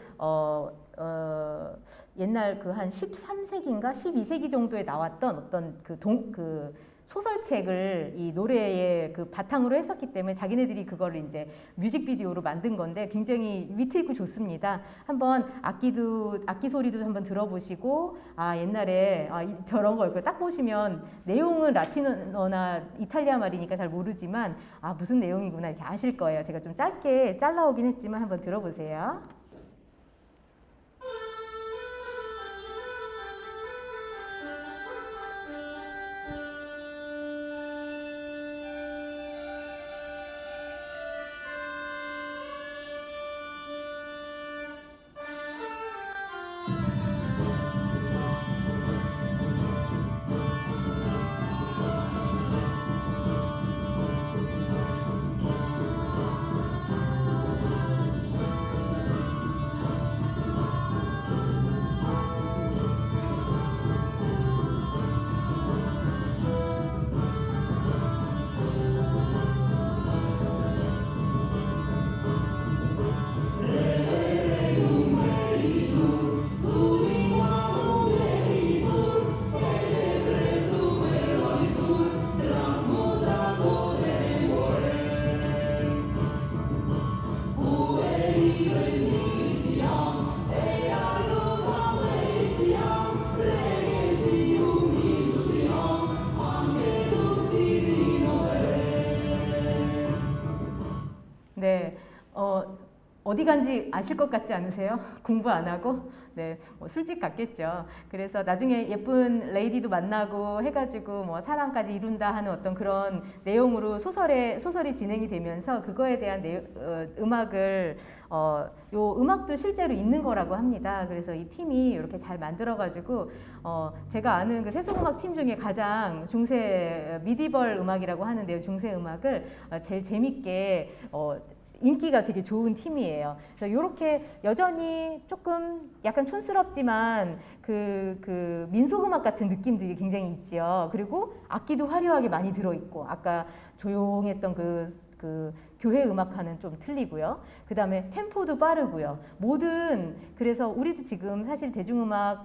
옛날 한 13세기인가 12세기 정도에 나왔던 어떤 그 소설책을 이 노래의 그 바탕으로 했었기 때문에 자기네들이 그거를 이제 뮤직비디오로 만든 건데 굉장히 위트 있고 좋습니다. 한번 악기 소리도 한번 들어보시고 옛날에 저런 거였고 딱 보시면 내용은 라틴어나 이탈리아 말이니까 잘 모르지만 무슨 내용이구나 이렇게 아실 거예요. 제가 좀 짧게 잘라오긴 했지만 한번 들어보세요. 네, 어디 간지 아실 것 같지 않으세요? 공부 안 하고? 네, 술집 같겠죠. 그래서 나중에 예쁜 레이디도 만나고 해가지고 사랑까지 이룬다 하는 어떤 그런 내용으로 소설이 진행이 되면서 그거에 대한 음악을 요 음악도 실제로 있는 거라고 합니다. 그래서 이 팀이 이렇게 잘 만들어가지고 제가 아는 그 세속음악 팀 중에 가장 중세 미디벌 음악이라고 하는데요. 중세 음악을 제일 재밌게 인기가 되게 좋은 팀이에요. 그래서 이렇게 여전히 조금 약간 촌스럽지만 그 민속음악 같은 느낌들이 굉장히 있죠. 그리고 악기도 화려하게 많이 들어있고 아까 조용했던 그 교회 음악과는 좀 틀리고요. 그 다음에 템포도 빠르고요. 그래서 우리도 지금 사실 대중음악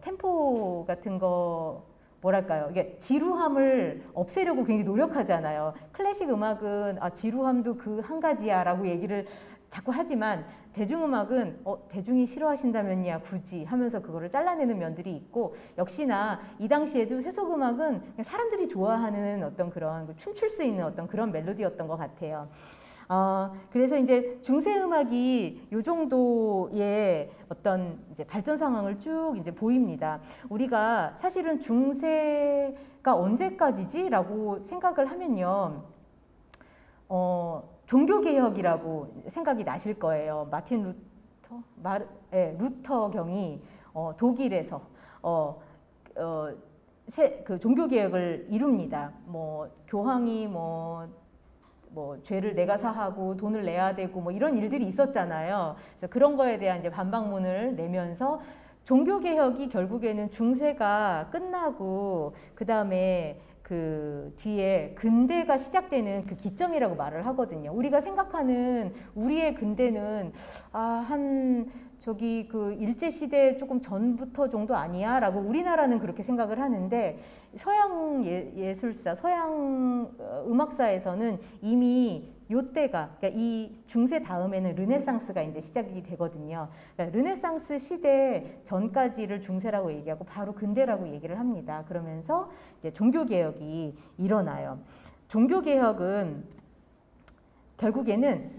템포 같은 거 뭐랄까요? 이게 지루함을 없애려고 굉장히 노력하잖아요. 클래식 음악은 지루함도 그 한 가지야라고 얘기를 자꾸 하지만 대중음악은 대중이 싫어하신다면야 굳이 하면서 그거를 잘라내는 면들이 있고 역시나 이 당시에도 세속음악은 사람들이 좋아하는 어떤 그런 춤출 수 있는 어떤 그런 멜로디였던 것 같아요. 그래서 이제 중세 음악이 요 정도의 어떤 이제 발전 상황을 쭉 이제 보입니다. 우리가 사실은 중세가 언제까지지라고 생각을 하면요, 종교개혁이라고 생각이 나실 거예요. 마틴 루터 경이 독일에서 그 종교개혁을 이룹니다. 교황이 죄를 내가 사하고 돈을 내야 되고 이런 일들이 있었잖아요. 그래서 그런 거에 대한 이제 반박문을 내면서 종교개혁이 결국에는 중세가 끝나고 그 다음에 그 뒤에 근대가 시작되는 그 기점이라고 말을 하거든요. 우리가 생각하는 우리의 근대는 저기 그 일제시대 조금 전부터 정도 아니야? 라고 우리나라는 그렇게 생각을 하는데 서양 예술사, 서양 음악사에서는 이미 요때가, 그러니까 이 중세 다음에는 르네상스가 이제 시작이 되거든요. 그러니까 르네상스 시대 전까지를 중세라고 얘기하고 바로 근대라고 얘기를 합니다. 그러면서 이제 종교개혁이 일어나요. 종교개혁은 결국에는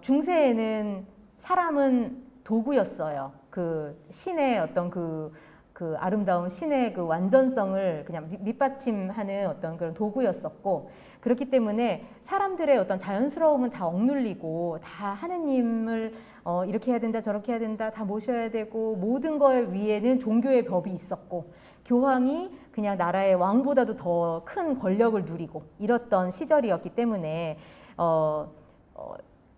중세에는 사람은 도구였어요. 그 신의 어떤 그 아름다운 신의 그 완전성을 그냥 밑받침하는 어떤 그런 도구였었고, 그렇기 때문에 사람들의 어떤 자연스러움은 다 억눌리고 다 하느님을 이렇게 해야 된다 저렇게 해야 된다 다 모셔야 되고, 모든 것 위에는 종교의 법이 있었고, 교황이 그냥 나라의 왕보다도 더 큰 권력을 누리고 이랬던 시절이었기 때문에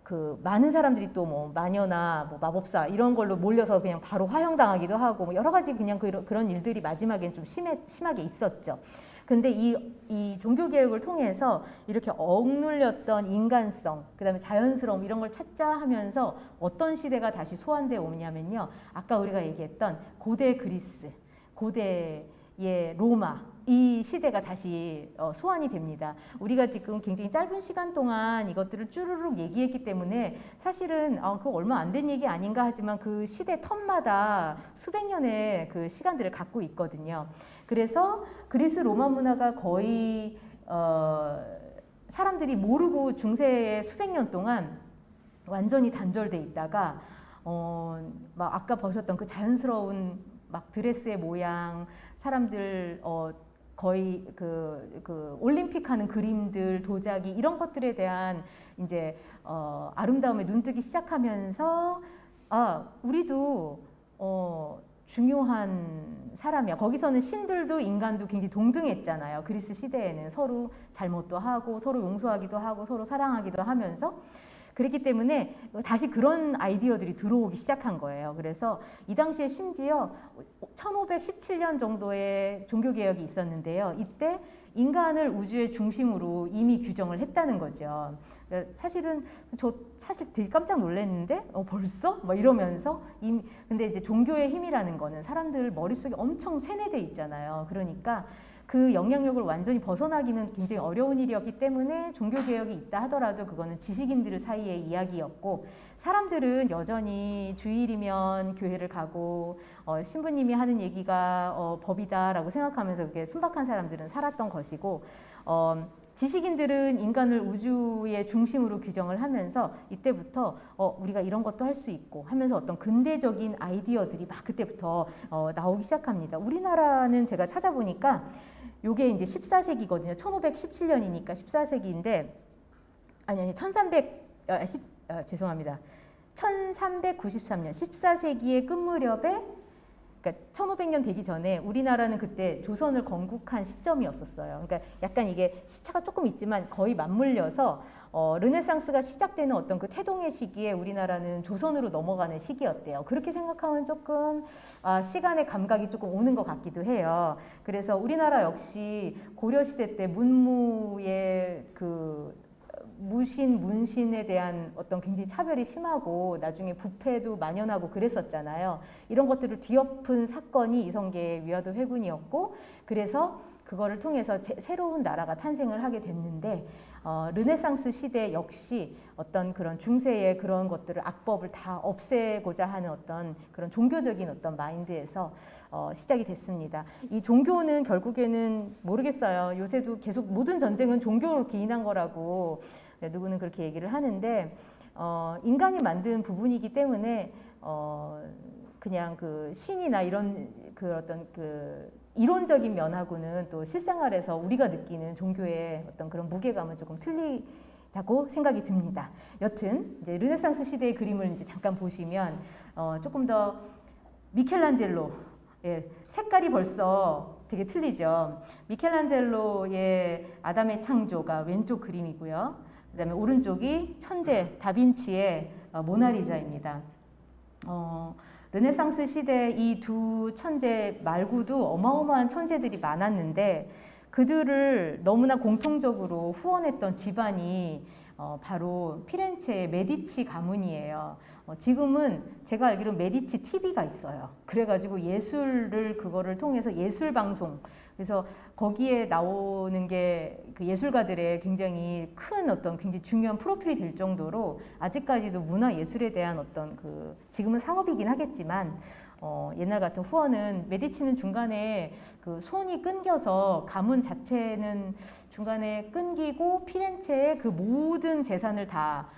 그 많은 사람들이 또 뭐 마녀나 뭐 마법사 이런 걸로 몰려서 그냥 바로 화형당하기도 하고 뭐 여러 가지 그냥 그런 일들이 마지막엔 좀 심하게 있었죠. 근데 이 종교개혁을 통해서 이렇게 억눌렸던 인간성, 그 다음에 자연스러움 이런 걸 찾자 하면서 어떤 시대가 다시 소환되어 오냐면요. 아까 우리가 얘기했던 고대 그리스, 고대의 로마, 이 시대가 다시 소환이 됩니다. 우리가 지금 굉장히 짧은 시간 동안 이것들을 쭈루룩 얘기했기 때문에 사실은 그거 얼마 안 된 얘기 아닌가 하지만 그 시대 텀마다 수백 년의 그 시간들을 갖고 있거든요. 그래서 그리스 로마 문화가 거의 사람들이 모르고 중세의 수백 년 동안 완전히 단절돼 있다가 막 아까 보셨던 그 자연스러운 막 드레스의 모양, 사람들 거의 그 올림픽 하는 그림들, 도자기 이런 것들에 대한 이제 아름다움에 눈뜨기 시작하면서 우리도 중요한 사람이야. 거기서는 신들도 인간도 굉장히 동등했잖아요. 그리스 시대에는 서로 잘못도 하고 서로 용서하기도 하고 서로 사랑하기도 하면서, 그렇기 때문에 다시 그런 아이디어들이 들어오기 시작한 거예요. 그래서 이 당시에 심지어 1517년 종교의 종교개혁이 있었는데요. 이때 인간을 우주의 중심으로 이미 규정을 했다는 거죠. 사실은 저 사실 되게 깜짝 놀랐는데 벌써? 막 이러면서 근데 이제 종교의 힘이라는 거는 사람들 머릿속에 엄청 세뇌돼 있잖아요. 그러니까 그 영향력을 완전히 벗어나기는 굉장히 어려운 일이었기 때문에 종교개혁이 있다 하더라도 그거는 지식인들 사이의 이야기였고, 사람들은 여전히 주일이면 교회를 가고 신부님이 하는 얘기가 법이다라고 생각하면서 그렇게 순박한 사람들은 살았던 것이고, 지식인들은 인간을 우주의 중심으로 규정을 하면서 이때부터 우리가 이런 것도 할 수 있고 하면서 어떤 근대적인 아이디어들이 막 그때부터 나오기 시작합니다. 우리나라는 제가 찾아보니까 요게 이제 14세기거든요. 1517년이니까 14세기인데 아니 1393년 14세기의 끝 무렵에, 그러니까 1500년 되기 전에 우리나라는 그때 조선을 건국한 시점이었었어요. 그러니까 약간 이게 시차가 조금 있지만 거의 맞물려서 르네상스가 시작되는 어떤 그 태동의 시기에 우리나라는 조선으로 넘어가는 시기였대요. 그렇게 생각하면 조금 시간의 감각이 조금 오는 것 같기도 해요. 그래서 우리나라 역시 고려시대 때 문무의 문신에 대한 어떤 굉장히 차별이 심하고 나중에 부패도 만연하고 그랬었잖아요. 이런 것들을 뒤엎은 사건이 이성계의 위화도 회군이었고, 그래서 그거를 통해서 새로운 나라가 탄생을 하게 됐는데, 르네상스 시대 역시 어떤 그런 중세의 그런 것들을 악법을 다 없애고자 하는 어떤 그런 종교적인 어떤 마인드에서 시작이 됐습니다. 이 종교는 결국에는 모르겠어요. 요새도 계속 모든 전쟁은 종교로 기인한 거라고 누구는 그렇게 얘기를 하는데, 인간이 만든 부분이기 때문에 그냥 그 신이나 이런 그 어떤 그 이론적인 면하고는 또 실생활에서 우리가 느끼는 종교의 어떤 그런 무게감은 조금 틀리다고 생각이 듭니다. 여튼 이제 르네상스 시대의 그림을 이제 잠깐 보시면 조금 더 미켈란젤로, 색깔이 벌써 되게 틀리죠. 미켈란젤로의 아담의 창조가 왼쪽 그림이고요. 그다음에 오른쪽이 천재 다빈치의 모나리자입니다. 르네상스 시대 이 두 천재 말고도 어마어마한 천재들이 많았는데 그들을 너무나 공통적으로 후원했던 집안이 바로 피렌체의 메디치 가문이에요. 지금은 제가 알기로 메디치 TV가 있어요. 그래가지고 예술을 그거를 통해서 예술 방송, 그래서 거기에 나오는 게 그 예술가들의 굉장히 큰 어떤 굉장히 중요한 프로필이 될 정도로 아직까지도 문화 예술에 대한 어떤 그 지금은 사업이긴 하겠지만 옛날 같은 후원은, 메디치는 중간에 그 손이 끊겨서 가문 자체는 중간에 끊기고 피렌체의 그 모든 재산을 다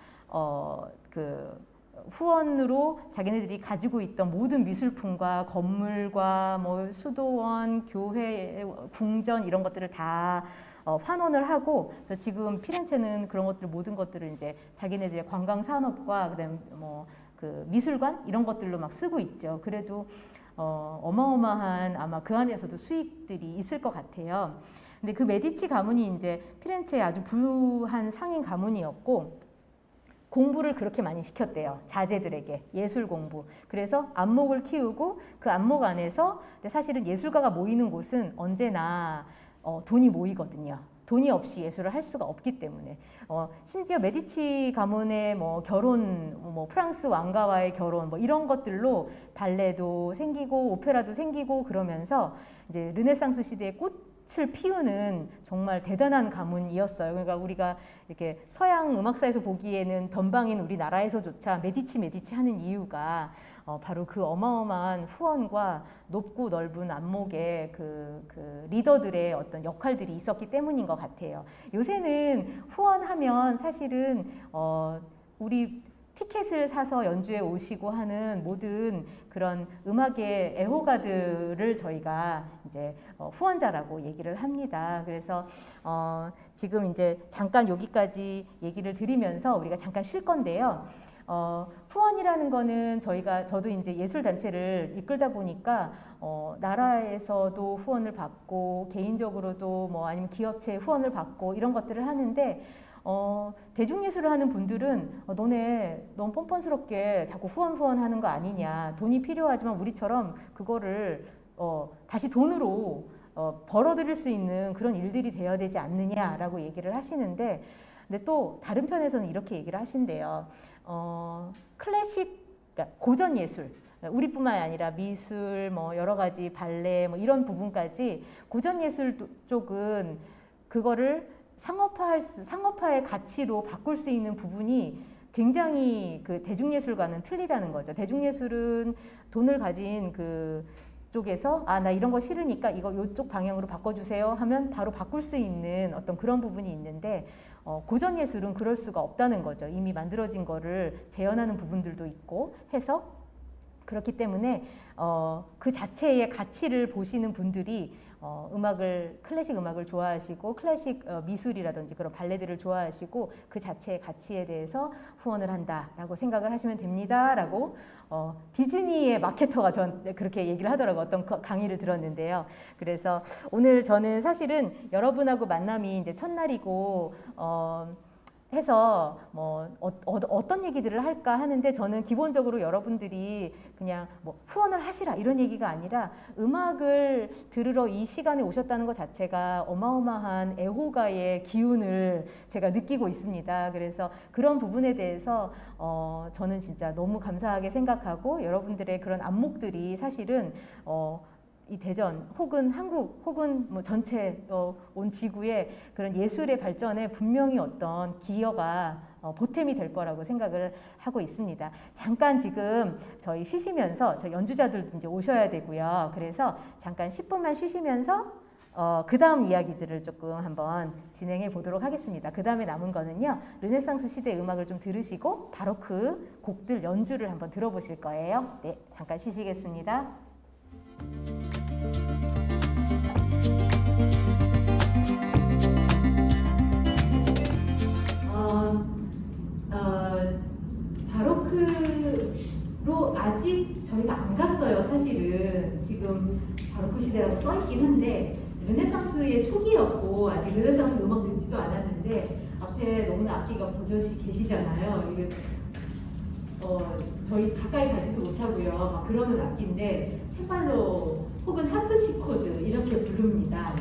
후원으로 자기네들이 가지고 있던 모든 미술품과 건물과 뭐 수도원, 교회, 궁전 이런 것들을 다 환원을 하고, 그래서 지금 피렌체는 그런 것들 모든 것들을 이제 자기네들의 관광 산업과 그다음에 뭐 그 미술관 이런 것들로 막 쓰고 있죠. 그래도 어마어마한 아마 그 안에서도 수익들이 있을 것 같아요. 근데 그 메디치 가문이 이제 피렌체의 아주 부유한 상인 가문이었고 공부를 그렇게 많이 시켰대요. 자제들에게 예술 공부. 그래서 안목을 키우고 그 안목 안에서 사실은 예술가가 모이는 곳은 언제나 돈이 모이거든요. 돈이 없이 예술을 할 수가 없기 때문에 심지어 메디치 가문의 뭐 결혼, 뭐 프랑스 왕가와의 결혼 뭐 이런 것들로 발레도 생기고 오페라도 생기고 그러면서 이제 르네상스 시대의 꽃을 피우는 정말 대단한 가문이었어요. 그러니까 우리가 이렇게 서양 음악사에서 보기에는 변방인 우리나라에서조차 메디치 하는 이유가 바로 그 어마어마한 후원과 높고 넓은 안목의 그 리더들의 어떤 역할들이 있었기 때문인 것 같아요. 요새는 후원하면 사실은 우리 티켓을 사서 연주에 오시고 하는 모든 그런 음악의 애호가들을 저희가 이제 후원자라고 얘기를 합니다. 그래서 지금 이제 잠깐 여기까지 얘기를 드리면서 우리가 잠깐 쉴 건데요. 후원이라는 거는 저도 이제 예술단체를 이끌다 보니까 나라에서도 후원을 받고 개인적으로도 뭐 아니면 기업체 후원을 받고 이런 것들을 하는데 대중예술을 하는 분들은 너네 너무 뻔뻔스럽게 자꾸 후원하는 거 아니냐. 돈이 필요하지만 우리처럼 그거를 다시 돈으로 벌어들일 수 있는 그런 일들이 되어야 되지 않느냐라고 얘기를 하시는데 근데 또 다른 편에서는 이렇게 얘기를 하신대요. 클래식, 그러니까 고전 예술, 우리뿐만 아니라 미술, 뭐 여러 가지 발레, 뭐 이런 부분까지 고전 예술 쪽은 그거를 상업화의 가치로 바꿀 수 있는 부분이 굉장히 그 대중예술과는 틀리다는 거죠. 대중예술은 돈을 가진 그 쪽에서 나 이런 거 싫으니까 이거 이쪽 방향으로 바꿔주세요 하면 바로 바꿀 수 있는 어떤 그런 부분이 있는데 고전 예술은 그럴 수가 없다는 거죠. 이미 만들어진 거를 재현하는 부분들도 있고 해서 그렇기 때문에 그 자체의 가치를 보시는 분들이 클래식 음악을 좋아하시고 클래식 미술이라든지 그런 발레들을 좋아하시고 그 자체의 가치에 대해서 후원을 한다라고 생각을 하시면 됩니다라고 디즈니의 마케터가 저한테 그렇게 얘기를 하더라고요. 어떤 강의를 들었는데요. 그래서 오늘 저는 사실은 여러분하고 만남이 이제 첫날이고 해서 뭐 어떤 얘기들을 할까 하는데 저는 기본적으로 여러분들이 그냥 뭐 후원을 하시라 이런 얘기가 아니라 음악을 들으러 이 시간에 오셨다는 것 자체가 어마어마한 애호가의 기운을 제가 느끼고 있습니다. 그래서 그런 부분에 대해서 저는 진짜 너무 감사하게 생각하고 여러분들의 그런 안목들이 사실은 이 대전 혹은 한국 혹은 뭐 전체 온 지구의 그런 예술의 발전에 분명히 어떤 기여가 보탬이 될 거라고 생각을 하고 있습니다. 잠깐 지금 저희 쉬시면서 저희 연주자들도 이제 오셔야 되고요. 그래서 잠깐 10분만 쉬시면서 그 다음 이야기들을 조금 한번 진행해 보도록 하겠습니다. 그 다음에 남은 거는요. 르네상스 시대 음악을 좀 들으시고 바로크 곡들 연주를 한번 들어보실 거예요. 네, 잠깐 쉬시겠습니다. 바로크로 아직 저희가 안 갔어요. 사실은 지금 바로크 시대라고 써있긴 한데 르네상스의 초기였고 아직 르네상스 음악 듣지도 않았는데 앞에 너무나 악기가 버젓이 계시잖아요. 이게 저희 가까이 가지도 못하고요. 막 그러는 악기인데 챔발로 혹은 하프시코드 이렇게 부릅니다.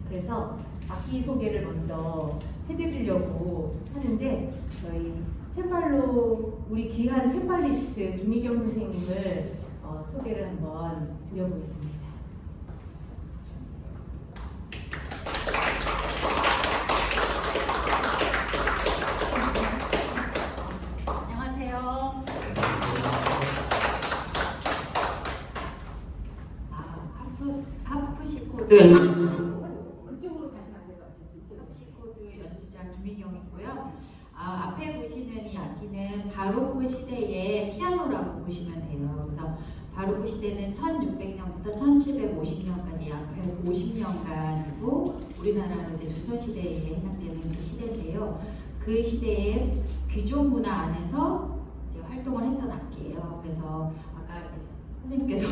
그래서 악기 소개를 먼저 해드리려고 하는데 저희 챔발로 우리 귀한 챔발리스트 김희경 선생님을 소개를 한번 드려보겠습니다. 안녕하세요. 하프시코드 그쪽으로 가시면 안 될 것 같아요. 하프시코드 연주자 김희경이고요. 앞에 보시는 이 악기는 바로크 시대의 피아노라고 보시면 돼요. 그래서 바로크 시대는 1600년부터 1750년까지 약 150년간이고 우리나라로 이제 조선시대에 해당되는 그 시대인데요. 그 시대의 귀족 문화 안에서 이제 활동을 했던 악기예요. 그래서 아까 이제 선생님께서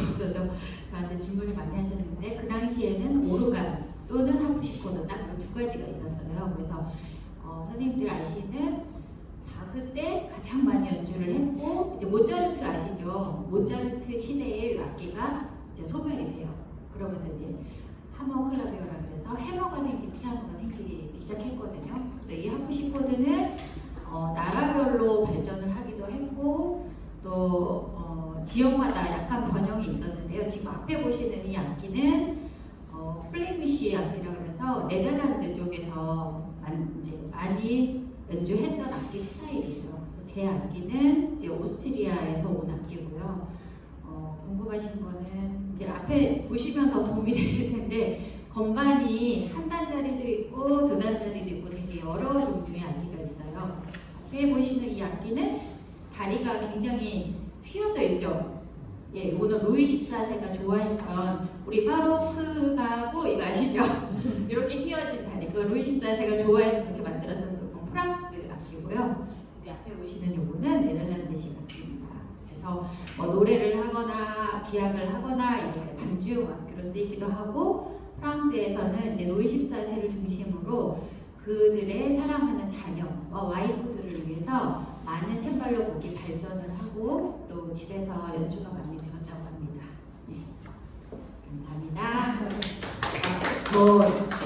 저한테 질문을 많이 하셨는데 그 당시에는 오르간 또는 하프시코드 딱 두 가지가 있었어요. 그래서 선생님들 아시는 바흐 때 가장 많이 연주를 했고 이제 모차르트 아시죠? 모차르트 시대의 악기가 이제 소멸이 돼요. 그러면서 이제 하머 클라비오라 그래서 해머가 생긴 피아노가 생기기 시작했거든요. 그래서 이 하프시코드는 나라별로 발전을 하기도 했고 또 지역마다 약간 변형이 있었는데요. 지금 앞에 보시는 이 악기는 플링미시 악기라고 해서 네덜란드 쪽에서 이제 많이 연주했던 악기 스타일이에요. 그래서 제 악기는 이제 오스트리아에서 온 악기고요. 궁금하신 거는 이제 앞에 보시면 더 도움이 되실 텐데 건반이 한 단짜리도 있고 두 단짜리도 있고 되게 여러 종류의 악기가 있어요. 앞에 보시는 이 악기는 다리가 굉장히 휘어져 있죠. 예, 이거는 루이 14세가 좋아했던 우리 바로크가고 이거 아시죠? 이렇게 휘어진 다리. 그 루이 14세가 좋아해서 그렇게 만들었던 프랑스 악기고요. 여기 앞에 보시는 요거는 네덜란드식 악기입니다. 그래서 노래를 하거나 기악을 하거나 이렇게 반주용 악기로 쓰이기도 하고 프랑스에서는 이제 루이 14세를 중심으로 그들의 사랑하는 자녀와 와이프들을 위해서 많은 챔발로 곡이 발전을 하고 또 집에서 연주가 많이 되었다고 합니다. 네. 감사합니다.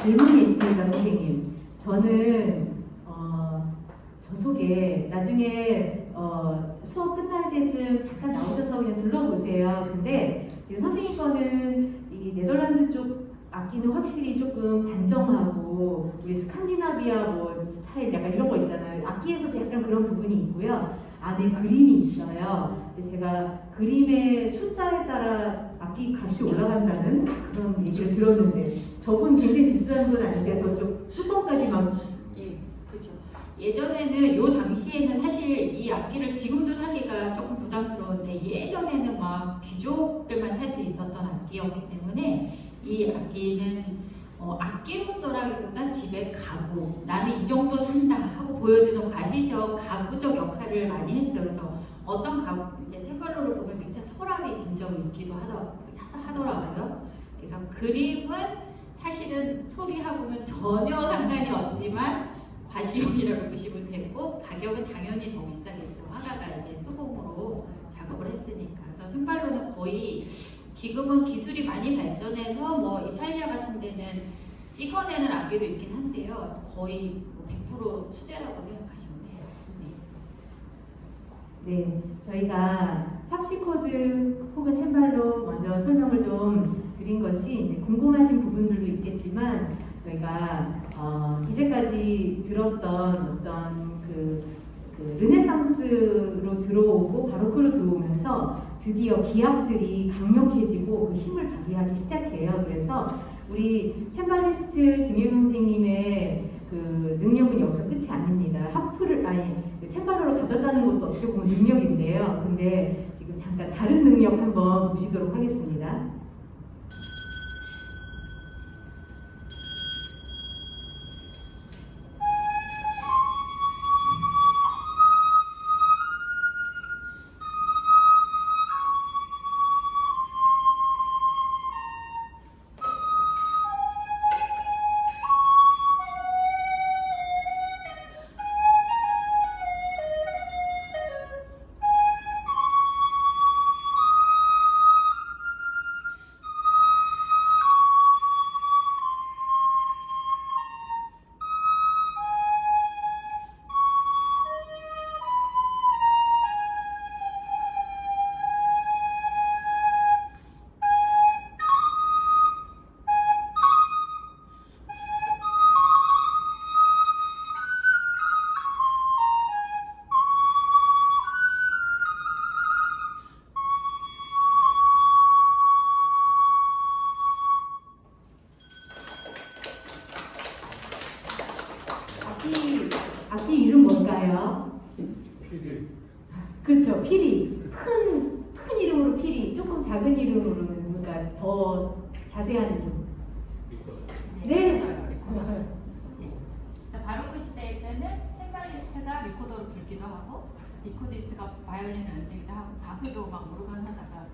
질문이 있습니다, 선생님. 저는 저 속에 나중에 수업 끝날 때쯤 잠깐 나오셔서 그냥 둘러보세요. 근데 지금 선생님 거는 이 네덜란드 쪽 악기는 확실히 조금 단정하고 우리 스칸디나비아 뭐 스타일 약간 이런 거 있잖아요. 악기에서도 약간 그런 부분이 있고요. 안에 그림이 있어요. 근데 제가 그림의 숫자에 따라 악기 값이 올라간다는 그런 얘기를 들었는데 저분 굉장히 비싼 분 아니세요? 저쪽 뚜껑까지 막. 예, 그렇죠. 예전에는 요 당시에는 사실 이 악기를 지금도 사기가 조금 부담스러운데 예전에는 막 귀족들만 살 수 있었던 악기였기 때문에 이 악기는 악기로서라기보다 집에 가구, 나는 이 정도 산다 하고 보여주는 가시적 가구적 역할을 많이 했어요. 그래서 어떤 가구, 이제 챔발로를 보면 밑에 서랍이 진짜 있기도 하더라고요. 그래서 그림은 사실은 소리하고는 전혀 상관이 없지만 과시용이라고 보시면 되고 가격은 당연히 더 비싸겠죠. 화가가 이제 수공으로 작업을 했으니까. 그래서 챔발로는 거의 지금은 기술이 많이 발전해서 뭐 이탈리아 같은 데는 찍어내는 악기도 있긴 한데요. 거의 100% 수제라고 생각하시면 돼요. 네, 저희가 합시코드 혹은 챔발로 먼저 설명을 좀 드린 것이 이제 궁금하신 부분들도 있겠지만 저희가 이제까지 들었던 어떤 그 르네상스로 들어오고 바로크로 들어오면서 드디어 기악들이 강력해지고 그 힘을 발휘하기 시작해요. 그래서 우리 챔발리스트 김효경 선생님의 그 능력은 여기서 끝이 아닙니다. 챔발로를 가졌다는 것도 어떻게 보면 능력인데요. 근데 지금 잠깐 다른 능력 한번 보시도록 하겠습니다. 뭐예요? 필이 그렇죠. 피리. 큰 이름으로 피리. 조금 작은 이름으로는 뭔가 더 자세한 이름. 네. 바로크 시대 때는 템발리스트가 리코더를 불기도 하고 리코디스트가 바이올린을 연주기도 하고 바흐도 막 오르간 하다가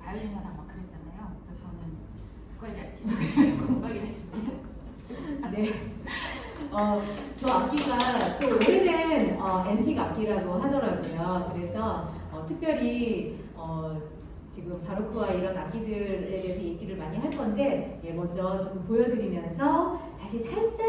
바이올린 하다가 막 그랬잖아요. 그래서 저는 두 가지 악기 공부하게 됐습니다. 네. 저 악기가 또 오래된 앤틱 악기라고 하더라고요. 그래서 특별히 지금 바로크와 이런 악기들에 대해서 얘기를 많이 할 건데 먼저 좀 보여드리면서 다시 살짝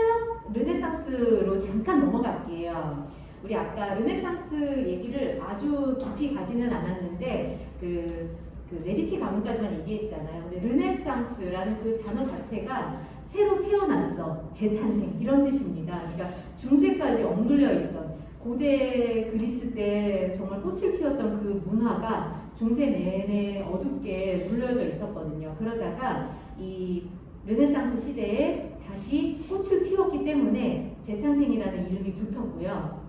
르네상스로 잠깐 넘어갈게요. 우리 아까 르네상스 얘기를 아주 깊이 가지는 않았는데 그 레디치 가문까지만 얘기했잖아요. 근데 르네상스라는 그 단어 자체가 새로 태어났어, 재탄생 이런 뜻입니다. 그러니까 중세까지 엉글려 있던 고대 그리스 때 정말 꽃을 피웠던 그 문화가 중세 내내 어둡게 눌려져 있었거든요. 그러다가 이 르네상스 시대에 다시 꽃을 피웠기 때문에 재탄생이라는 이름이 붙었고요.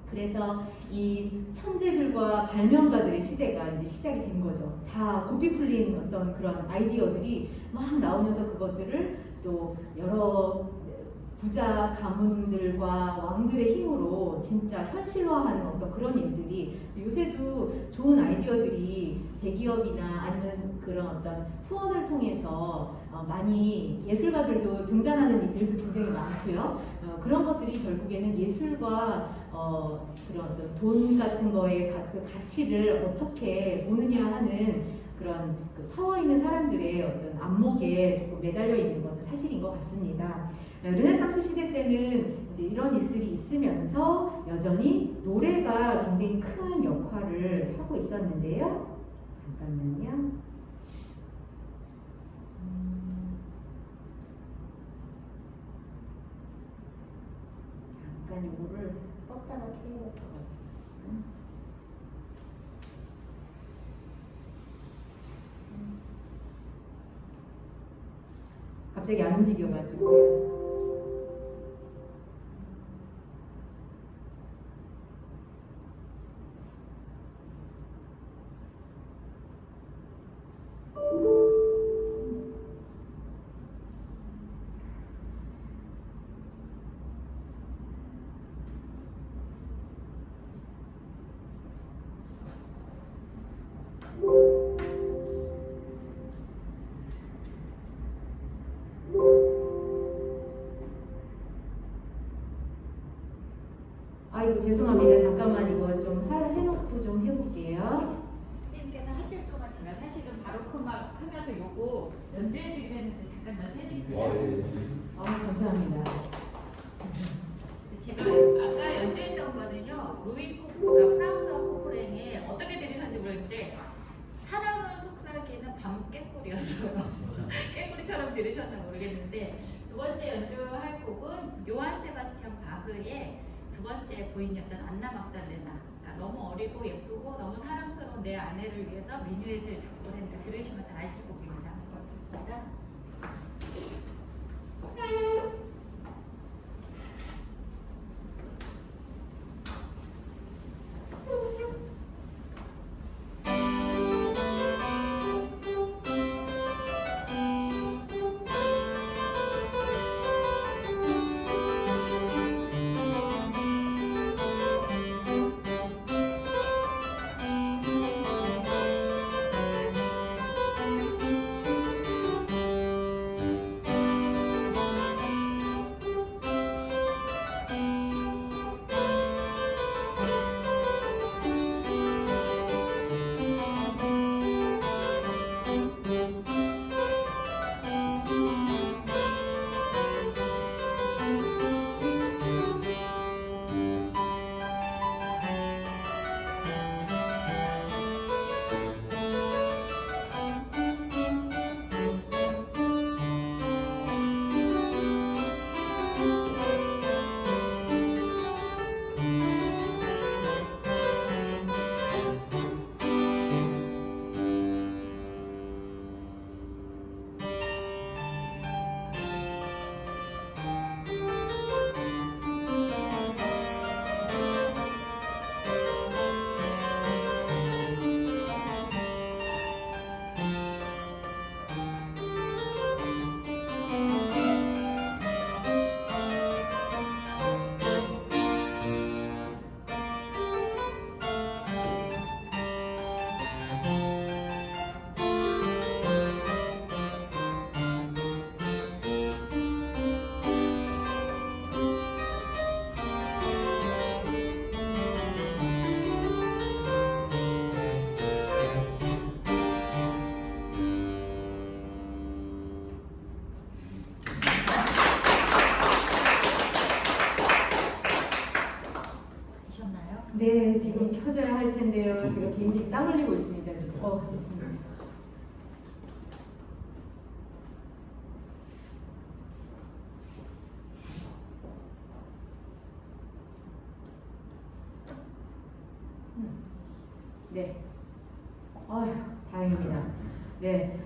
그래서 이 천재들과 발명가들의 시대가 이제 시작이 된 거죠. 다 고삐 풀린 어떤 그런 아이디어들이 막 나오면서 그것들을 또 여러 부자 가문들과 왕들의 힘으로 진짜 현실화하는 어떤 그런 일들이 요새도 좋은 아이디어들이 대기업이나 아니면 그런 어떤 후원을 통해서 많이 예술가들도 등단하는 일들도 굉장히 많고요. 그런 것들이 결국에는 예술과 그런 어떤 돈 같은 거의 그 가치를 어떻게 보느냐 하는 그런 그 파워 있는 사람들의 어떤 안목에 조금 매달려 있는 것은 사실인 것 같습니다. 르네상스 시대 때는 이제 이런 일들이 있으면서 여전히 노래가 굉장히 큰 역할을 하고 있었는데요. 잠깐만요. 잠깐 이거를 껐다가 켜야 될 것 같아요. 갑자기 안 움직여가지고요. 아이고 죄송합니다. 잠깐만 이거 좀 해놓고 좀 해볼게요. 선생님께서 하실 동안 제가 사실은 바로크 막 하면서 요거 연주해드리려 했는데 잠깐 연주해드릴게요. 감사합니다. 제가 아까 연주했던 거는요, 그러니까 프랑스어 코프랭에 어떻게 들으셨는지 모르겠는데 사랑을 속삭이는 밤 깨꼬리였어요. 깨꼬리처럼 들으셨나 모르겠는데 두 번째 연주할 곡은 요한 세바스티안 바흐의 두 번째 부인이었던 안나 막달레나. 그러니까 너무 어리고 예쁘고 너무 사랑스러운 내 아내를 위해서 미뉴엣을 작곡했는데 들으시면 다 아실 곡입니다. 그렇습니다. 네, 지금 켜져야 할 텐데요. 제가 굉장히 땀 흘리고 있습니다. 지금. 됐습니다. 네. 아휴, 다행입니다. 네.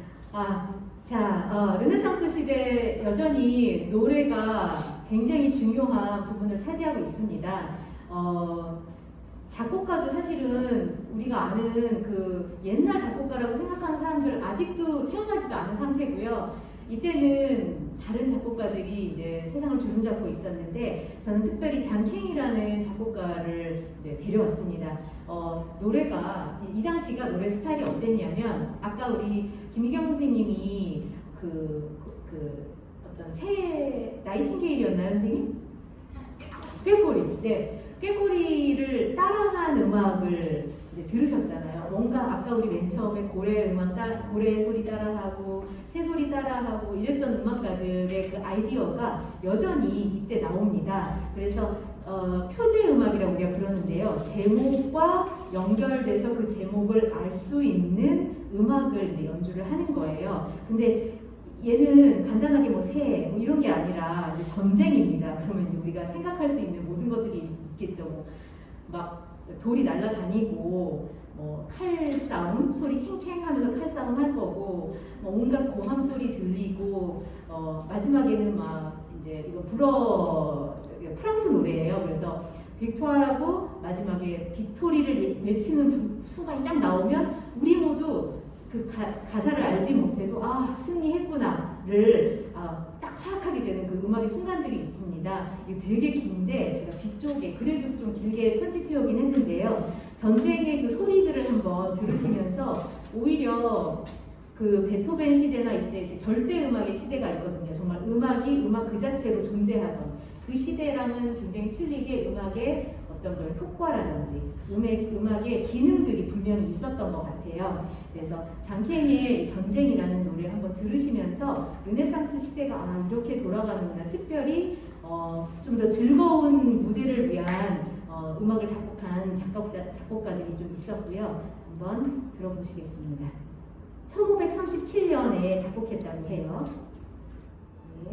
르네상스 시대 여전히 노래가 굉장히 중요한 부분을 차지하고 있습니다. 작곡가도 사실은 우리가 아는 그 옛날 작곡가라고 생각하는 사람들 아직도 태어나지도 않은 상태고요. 이때는 다른 작곡가들이 이제 세상을 주름잡고 있었는데 저는 특별히 장캥이라는 작곡가를 이제 데려왔습니다. 노래가 이 당시가 노래 스타일이 어땠냐면 아까 우리 김희경 선생님이 어떤 새 나이팅게일이었나요, 선생님? 꾀꼬리. 네. 꾀꼬리를 따라한 음악을 이제 들으셨잖아요. 뭔가 아까 우리 맨 처음에 고래 소리 따라하고 새 소리 따라하고 이랬던 음악가들의 그 아이디어가 여전히 이때 나옵니다. 그래서 표제 음악이라고 우리가 그러는데요. 제목과 연결돼서 그 제목을 알 수 있는 음악을 이제 연주를 하는 거예요. 근데 얘는 간단하게 새 이런 게 아니라 이제 전쟁입니다. 그러면 이제 우리가 생각할 수 있는 모든 것들이 있겠죠. 막 돌이 날아다니고 칼싸움 소리 탱탱하면서 칼싸움 할 거고 온갖 고함 소리 들리고 마지막에는 막 이제 이거 프랑스 노래예요. 그래서 빅토아라고 마지막에 빅토리를 외치는 순간이 딱 나오면 우리 모두 그 가사를 알지 못해도 승리했구나를 딱 파악하게 되는 그 음악의 순간들이 있습니다. 이게 되게 긴데 제가 뒤쪽에 그래도 좀 길게 편집해오긴 했는데요. 전쟁의 그 소리들을 한번 들으시면서 오히려 그 베토벤 시대나 이때 절대 음악의 시대가 있거든요. 정말 음악이 음악 그 자체로 존재하던 그 시대랑은 굉장히 틀리게 음악의 어떤 그런 효과라든지 음악의 기능들이 분명히 있었던 것 같아요. 그래서 장캥의 전쟁이라는 노래 한번 들으시면서 르네상스 시대가 이렇게 돌아가는구나. 특별히 좀 더 즐거운 무대를 위한 음악을 작곡한 작곡가들이 좀 있었고요. 한번 들어보시겠습니다. 1937년에 작곡했다고 해요. 네,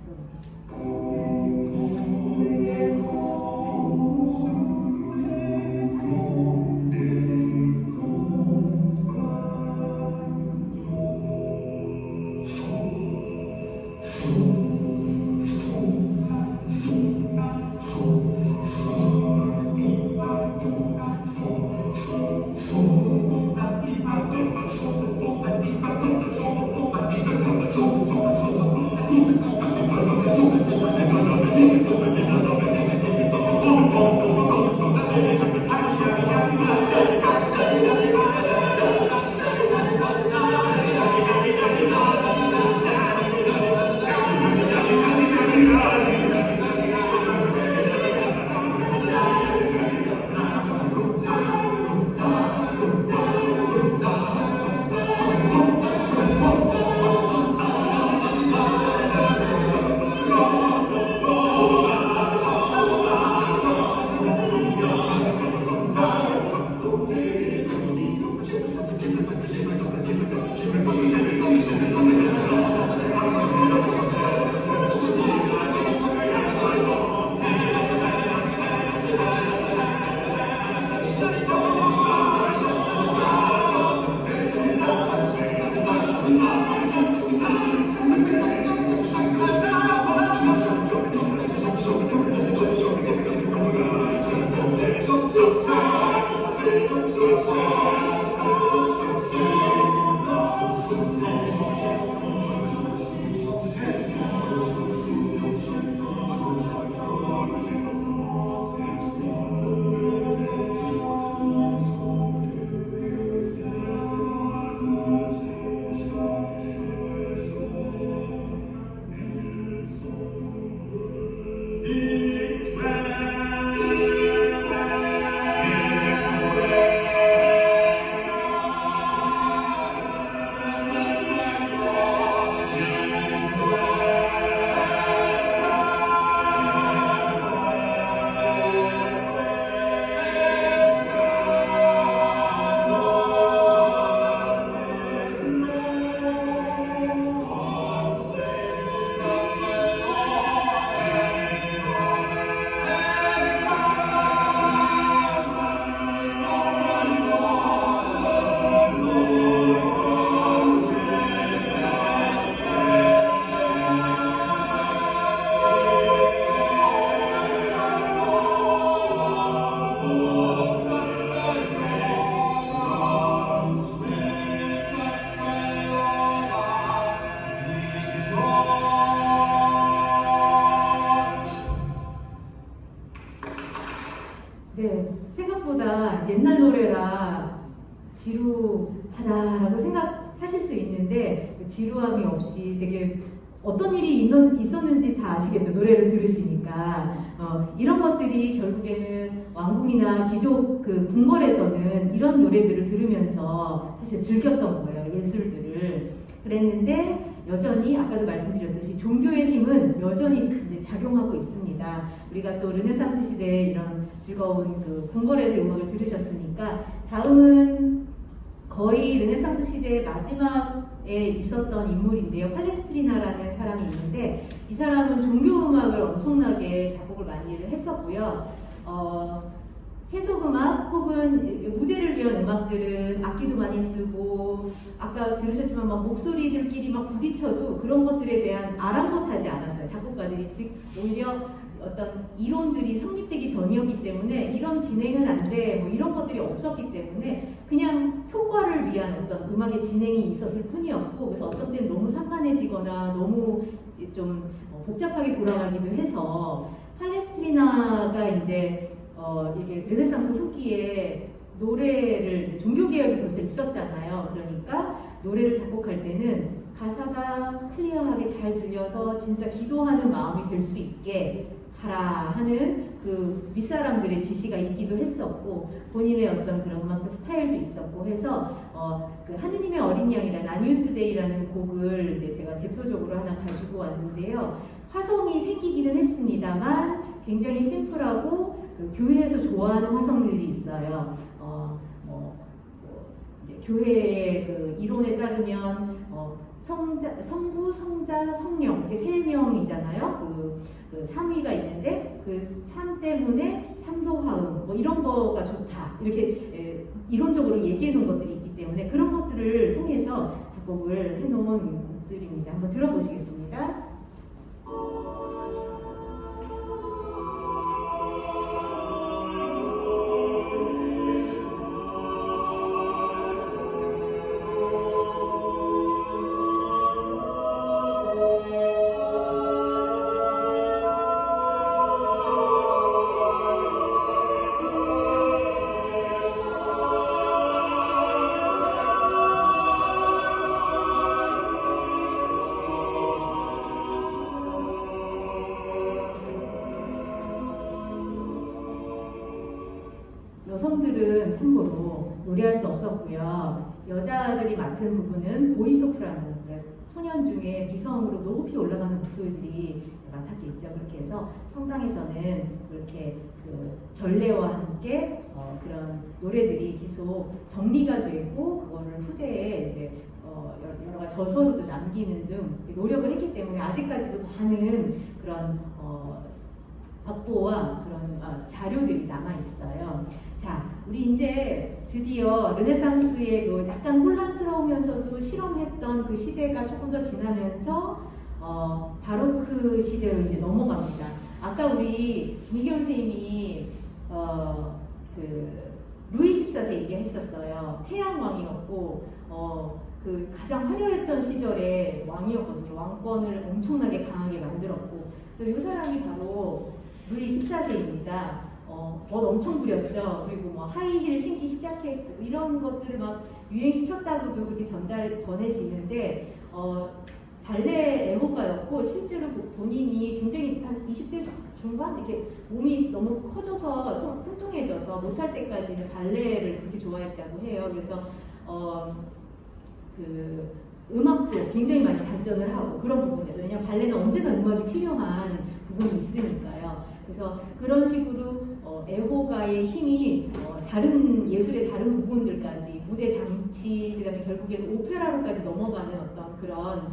들어보겠습니다. 네, 생각보다 옛날 노래라 지루하다라고 생각하실 수 있는데 그 지루함이 없이 되게 어떤 일이 있었는지 다 아시겠죠? 노래를 들으시니까 이런 것들이 결국에는 왕궁이나 귀족 그 궁궐에서는 이런 노래들을 들으면서 사실 즐겼던 거예요. 예술들을. 그랬는데 여전히 아까도 말씀드렸듯이 종교의 힘은 여전히 이제 작용하고 있습니다. 우리가 또 르네상스 시대의 이런 즐거운 그 궁궐에서의 음악을 들으셨으니까 다음은 거의 르네상스 시대의 마지막에 있었던 인물인데요. 팔레스트리나라는 사람이 있는데 이 사람은 종교 음악을 엄청나게 작곡을 많이 했었고요. 세속음악 혹은 무대를 위한 음악들은 악기도 많이 쓰고 아까 들으셨지만 막 목소리들끼리 막 부딪혀도 그런 것들에 대한 아랑곳하지 않았어요. 작곡가들이 즉 오히려 어떤 이론들이 성립되기 전이었기 때문에 이런 진행은 안 돼, 뭐 이런 것들이 없었기 때문에 그냥 효과를 위한 어떤 음악의 진행이 있었을 뿐이었고 그래서 어떤 때는 너무 산만해지거나 너무 좀 복잡하게 돌아가기도 해서 팔레스트리나가 이제 이게 르네상스 후기에 노래를 종교개혁이 벌써 있었잖아요. 그러니까 노래를 작곡할 때는 가사가 클리어하게 잘 들려서 진짜 기도하는 마음이 될 수 있게 하라 하는 그 윗사람들의 지시가 있기도 했었고 본인의 어떤 그런 음악적 스타일도 있었고 해서 그 하느님의 어린 양이라는 아니우스 데이라는 곡을 이제 제가 대표적으로 하나 가지고 왔는데요. 화성이 생기기는 했습니다만 굉장히 심플하고 그 교회에서 좋아하는 화성들이 있어요. 이제 교회의 그 이론에 따르면 성부, 성자, 성령 이렇게 세 명이잖아요. 그 삼위가 있는데 그 삼 때문에 삼도화음 뭐 이런 거가 좋다 이렇게 이론적으로 얘기해 놓은 것들이 있기 때문에 그런 것들을 통해서 작곡을 해놓은 곡들입니다. 한번 들어보시겠습니다. 여성들은 참고로 노래할 수 없었고요. 여자들이 맡은 부분은 보이소프라노, 그러니까 소년 중에 미성으로 높이 올라가는 목소리들이 맡았겠죠. 그렇게 해서 성당에서는 그렇게 그 전례와 함께 그런 노래들이 계속 정리가 되고 그거를 후대에 이제 여러 가지 저서로도 남기는 등 노력을 했기 때문에 아직까지도 많은 그런 박보와 그런 자료들이 남아 있어요. 자, 우리 이제 드디어 르네상스의 그 약간 혼란스러우면서도 실험했던 그 시대가 조금 더 지나면서 바로크 시대로 이제 넘어갑니다. 아까 우리 김희경 선생님이 그 루이 14세 얘기했었어요. 태양왕이었고 그 가장 화려했던 시절의 왕이었거든요. 왕권을 엄청나게 강하게 만들었고 그래서 이 사람이 바로 루이 14세입니다. 옷 엄청 부렸죠. 그리고 뭐 하이힐 신기 시작했고 이런 것들을 막 유행시켰다고도 그렇게 전해지는데 발레 애호가였고 실제로 본인이 굉장히 한 20대 중반 이렇게 몸이 너무 커져서 뚱뚱해져서 못할 때까지는 발레를 그렇게 좋아했다고 해요. 그래서 그 음악도 굉장히 많이 발전을 하고 그런 부분에서 왜냐하면 발레는 언제나 음악이 필요한 부분이 있으니까요. 그래서 그런 식으로 애호가의 힘이 다른 예술의 다른 부분들까지 무대 장치 그다음에 결국에는 오페라로까지 넘어가는 어떤 그런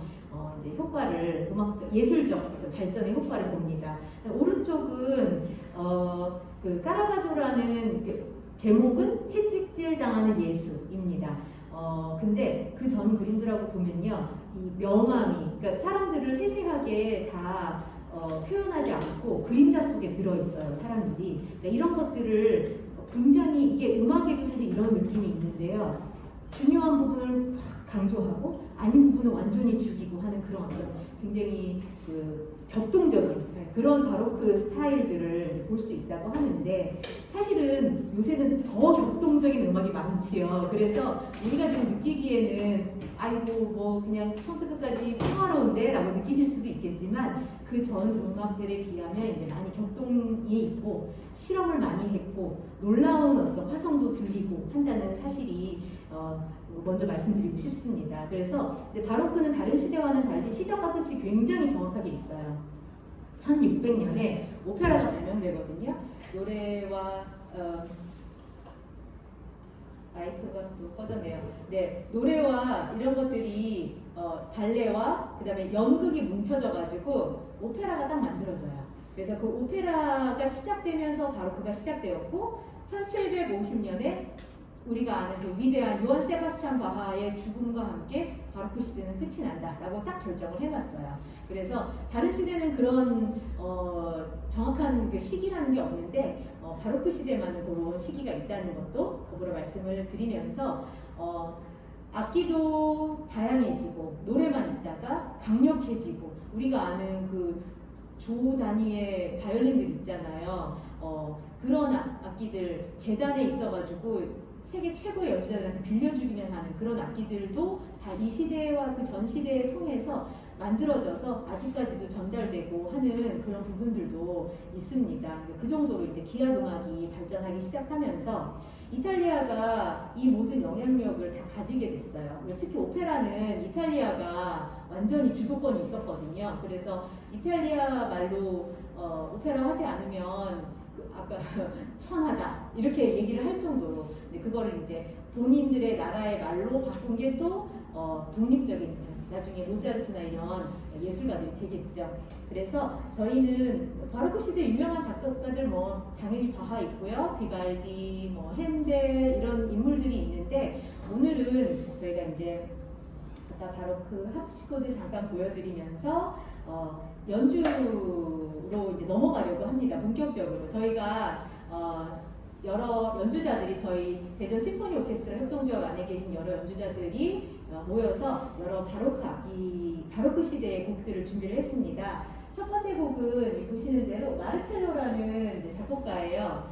이제 효과를 음악적 예술적 발전의 효과를 봅니다. 오른쪽은 그 까라바조라는 제목은 채찍질 당하는 예수입니다. 근데 그 전 그림들하고 보면요, 이 명암이 그러니까 사람들을 세세하게 다 표현하지 않고 그림자 속에 들어있어요, 사람들이. 그러니까 이런 것들을 굉장히 이게 음악에도 사실 이런 느낌이 있는데요. 중요한 부분을 강조하고 아닌 부분을 완전히 죽이고 하는 그런 어떤 굉장히 그 격동적인 그런 바로크 스타일들을 볼 수 있다고 하는데 사실은 요새는 더 격동적인 음악이 많지요. 그래서 우리가 지금 느끼기에는 아이고 뭐 그냥 처음부터 끝까지 평화로운데 라고 느끼실 수도 있겠지만 그 전 음악들에 비하면 이제 많이 격동이 있고 실험을 많이 했고 놀라운 어떤 화성도 들리고 한다는 사실이 먼저 말씀드리고 싶습니다. 그래서 바로크는 다른 시대와는 달리 시작과 끝이 굉장히 정확하게 있어요. 1600년에 오페라가 발명되거든요. 노래와 마이크가 또 꺼졌네요. 네, 노래와 이런 것들이 발레와 그다음에 연극이 뭉쳐져 가지고 오페라가 딱 만들어져요. 그래서 그 오페라가 시작되면서 바로크가 시작되었고 1750년에 우리가 아는 그 위대한 요한 세바스찬 바하의 죽음과 함께 바로크 시대는 끝이 난다라고 딱 결정을 해놨어요. 그래서 다른 시대는 그런 정확한 그 시기라는 게 없는데 바로크 시대만은 그런 시기가 있다는 것도 더불어 말씀을 드리면서 악기도 다양해지고 노래만 있다가 강력해지고 우리가 아는 그 조 단위의 바이올린들 있잖아요. 그런 악기들 재단에 있어가지고 세계 최고의 연주자들한테 빌려주기만 하는 그런 악기들도 다 이 시대와 그 전 시대를 통해서 만들어져서 아직까지도 전달되고 하는 그런 부분들도 있습니다. 그 정도로 이제 기악음악이 발전하기 시작하면서 이탈리아가 이 모든 영향력을 다 가지게 됐어요. 특히 오페라는 이탈리아가 완전히 주도권이 있었거든요. 그래서 이탈리아 말로 오페라 하지 않으면 아까 천하다 이렇게 얘기를 할 정도로 그거를 이제 본인들의 나라의 말로 바꾼 게 또 독립적인 나중에 모차르트나 이런 예술가들이 되겠죠. 그래서 저희는 바로크 시대 유명한 작곡가들 뭐 당연히 바하 있고요, 비발디, 뭐 핸델 이런 인물들이 있는데 오늘은 저희가 이제 아까 바로크 합시코드 잠깐 보여드리면서 연주로 이제 넘어가려고 합니다. 본격적으로 저희가 여러 연주자들이 저희 대전 심포니 오케스트라 협동조합 안에 계신 여러 연주자들이 모여서 여러 바로크 시대의 곡들을 준비를 했습니다. 첫 번째 곡은 보시는 대로 마르첼로라는 이제 작곡가예요.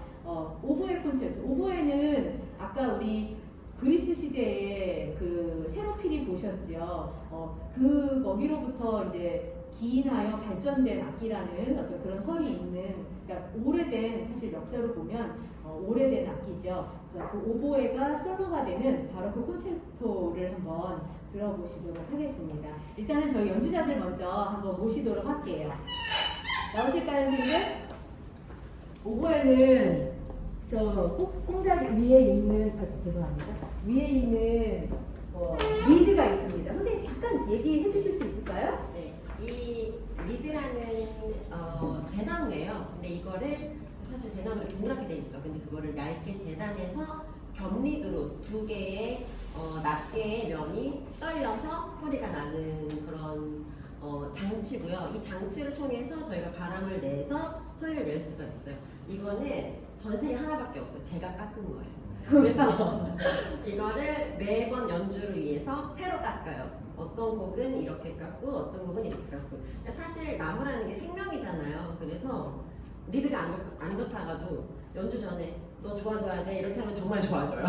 오보에 콘체르토. 오보에는 아까 우리 그리스 시대에 그 세로필이 보셨죠. 그 거기로부터 이제 기인하여 발전된 악기라는 어떤 그런 설이 있는, 그러니까 오래된 사실 역사로 보면 오래된 악기죠. 그래서 그 오보에가 솔로가 되는 바로크 콘체르토를 한번 들어보시도록 하겠습니다. 일단은 저희 연주자들 먼저 한번 모시도록 할게요. 나오실까요, 선생님? 오보에는 저 꽁다리 위에 있는, 죄송합니다. 위에 있는 리드가 있습니다. 선생님 잠깐 얘기해 주실 수 있을까요? 네, 이 리드라는 대나무예요. 근데 이거를 사실 대나무를 동그랗게 돼 있죠. 근데 그거를 얇게 재단해서 겹리드로 두 개의 낱개의 면이 떨려서 소리가 나는 그런 장치고요. 이 장치를 통해서 저희가 바람을 내서 소리를 낼 수가 있어요. 이거는 전선이 하나밖에 없어요. 제가 깎은 거예요. 그래서 이거를 매번 연주를 위해서 새로 깎아요. 어떤 곡은 이렇게 깎고 어떤 곡은 이렇게 깎고. 사실 나무라는 게 생명이잖아요. 그래서 리드가 안 좋다가도 연주 전에 너 좋아져야 돼 이렇게 하면 정말 좋아져요.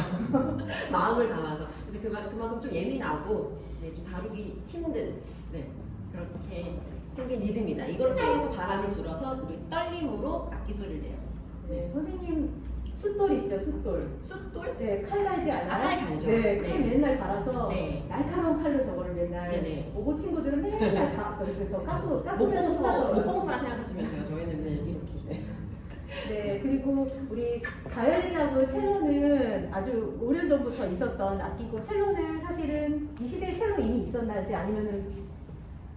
마음을 담아서. 그래서 그만큼 좀 예민하고 좀 다루기 힘든 그렇게 생긴 리드입니다. 이걸 통해서 바람을 불어서 우리 떨림으로 악기 소리를 내요. 네, 선생님 숫돌 있죠, 숫돌. 숫돌? 네, 칼 날지 않아요? 칼 갈죠. 네, 칼 네. 맨날 갈아서 네. 날카로운 칼로 저거를 맨날 네네. 오고 친구들은 맨날 저 깎으면서 쓰다더라고요. 목공소라 생각하시면 돼요. 저희는 이렇게. 네, 그리고 우리 바이올린하고 첼로는 아주 오래전부터 있었던 악기고, 첼로는 사실은 이 시대에 첼로 이미 있었나지 아니면은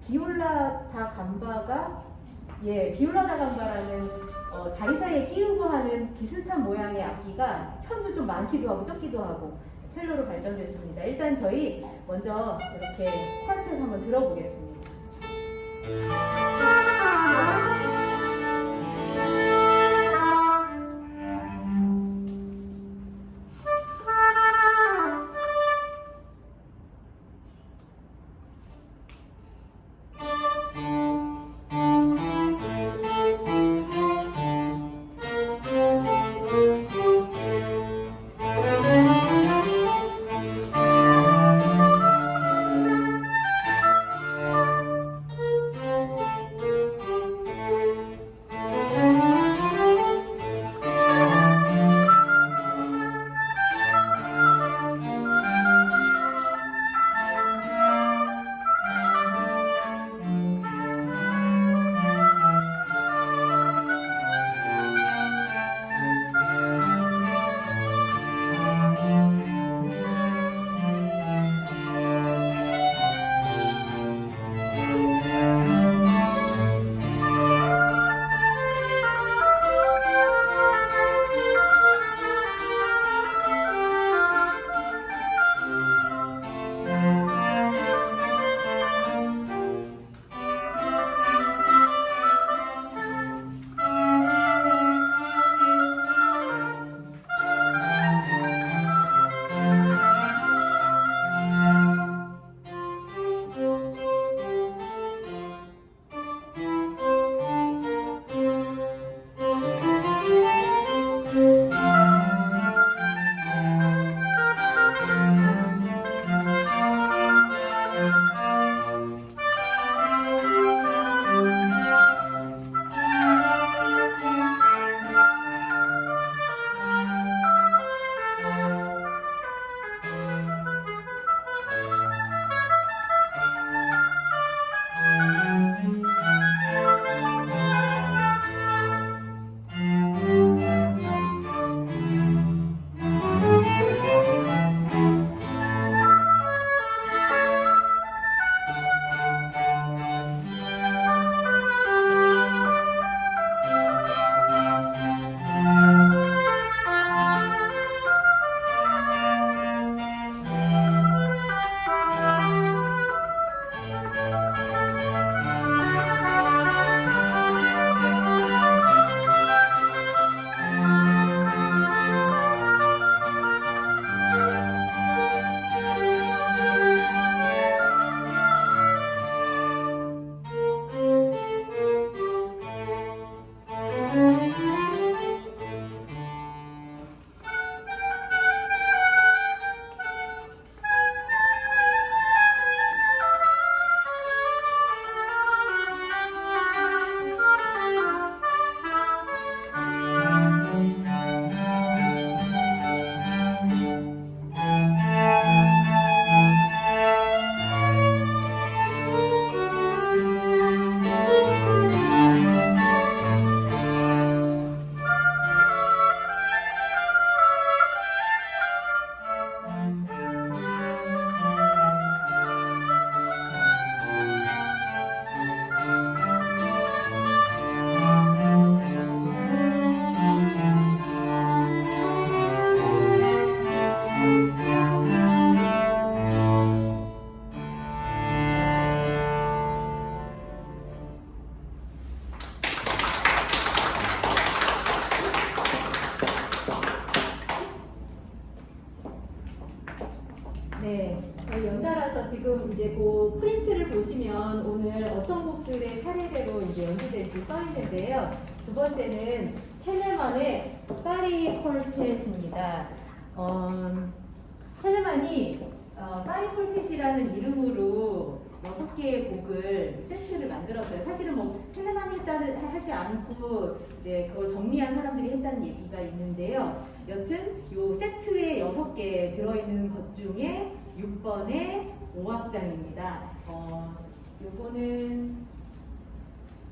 비올라 다 감바가 비올라 다 감바라는 다리 사이에 끼우고 하는 비슷한 모양의 악기가 편도 좀 많기도 하고 적기도 하고 첼로로 발전됐습니다. 일단 저희 먼저 이렇게 쿼르텟 한번 들어보겠습니다. 네, 저희 연달아서 지금 이제 그 프린트를 보시면 오늘 어떤 곡들의 차례대로 이제 연주될지 써 있는데요. 두 번째는 텔레만의 파리 콜텟입니다. 텔레만이 파리 콜텟이라는 이름으로 6개의 곡을 세트를 만들었어요. 사실은 뭐 텔레만이 했다는 하지 않고 이제 그걸 정리한 사람들이 했다는 얘기가 있는데요. 여튼 요 세트에 6개 들어있는 것 중에 6번의 5악장입니다. 요거는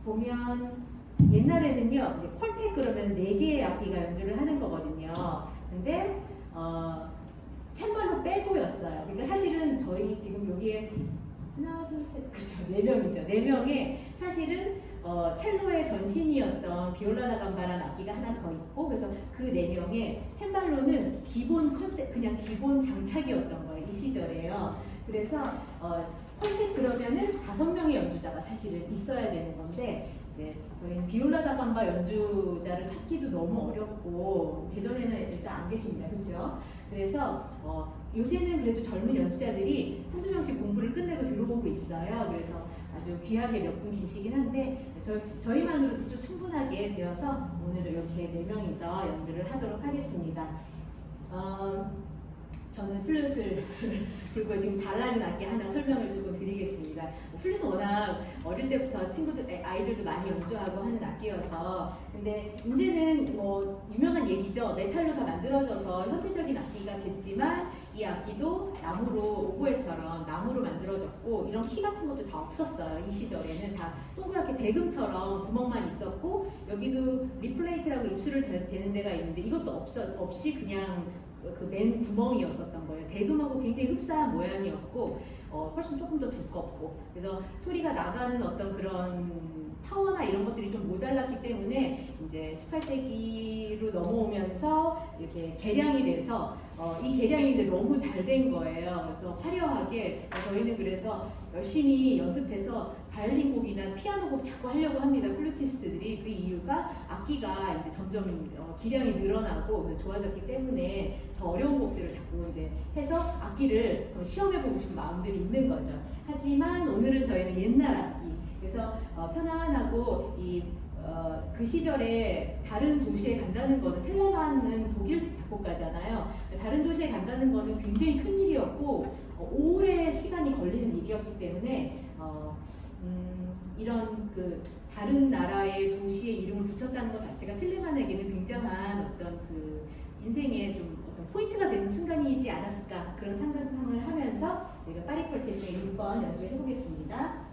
보면 옛날에는요, 콜텟 그러면 4개의 악기가 연주를 하는 거거든요. 근데 챔발로 빼고였어요. 그러니까 사실은 저희 지금 여기에 하나, 둘, 셋, 그쵸, 4명이죠. 4명에 사실은 첼로의 전신이었던 비올라 다 감바라는 악기가 하나 더 있고, 그래서 그 4명의 챔발로는 기본 컨셉, 그냥 기본 장착이었던 거예요. 이 시절에요. 그래서 콜텟 그러면은 5명의 연주자가 사실은 있어야 되는 건데, 이제 저희는 비올라 다 감바 연주자를 찾기도 너무 어렵고, 대전에는 일단 안 계십니다. 그렇죠? 그래서 요새는 그래도 젊은 연주자들이 한두 명씩 공부를 끝내고 들어오고 있어요. 그래서 아주 귀하게 몇 분 계시긴 한데 저희만으로도 좀 충분하게 되어서 오늘은 이렇게 4명이서 연주를 하도록 하겠습니다. 저는 플룻을 불고 지금 달라진 악기 하나 설명을 조금 드리겠습니다. 플룻은 워낙 어릴 때부터 친구들, 아이들도 많이 연주하고 하는 악기여서, 근데 이제는 뭐 유명한 얘기죠. 메탈로 다 만들어져서 현대적인 악기가 됐지만 이 악기도 나무로, 오보에처럼 나무로 만들어졌고, 이런 키 같은 것도 다 없었어요. 이 시절에는 다 동그랗게 대금처럼 구멍만 있었고, 여기도 리플레이트라고 입술을 대는 데가 있는데 이것도 없이 그냥 그 맨 구멍이었었던 거예요. 대금하고 굉장히 흡사한 모양이었고, 훨씬 조금 더 두껍고, 그래서 소리가 나가는 어떤 그런 파워나 이런 것들이 좀 모자랐기 때문에 이제 18세기로 넘어오면서 이렇게 개량이 돼서 이 개량이 근데 너무 잘 된 거예요. 그래서 화려하게 저희는 그래서 열심히 연습해서 바이올린 곡이나 피아노 곡 자꾸 하려고 합니다. 플루티스트들이. 그 이유가 악기가 이제 점점 기량이 늘어나고 좋아졌기 때문에 더 어려운 곡들을 자꾸 이제 해서 악기를 시험해보고 싶은 마음들이 있는 거죠. 하지만 오늘은 저희는 옛날 악기, 그래서 편안하고 그 시절에 다른 도시에 간다는 거는, 텔레만은 독일 작곡가잖아요. 다른 도시에 간다는 거는 굉장히 큰 일이었고 오래 시간이 걸리는 일이었기 때문에 이런 그 다른 나라의 도시의 이름을 붙였다는 것 자체가 텔레만에게는 굉장한 어떤 그 인생의 좀 어떤 포인트가 되는 순간이지 않았을까, 그런 상상을 하면서 제가 파리 콜텟의 6번 연주를 해보겠습니다.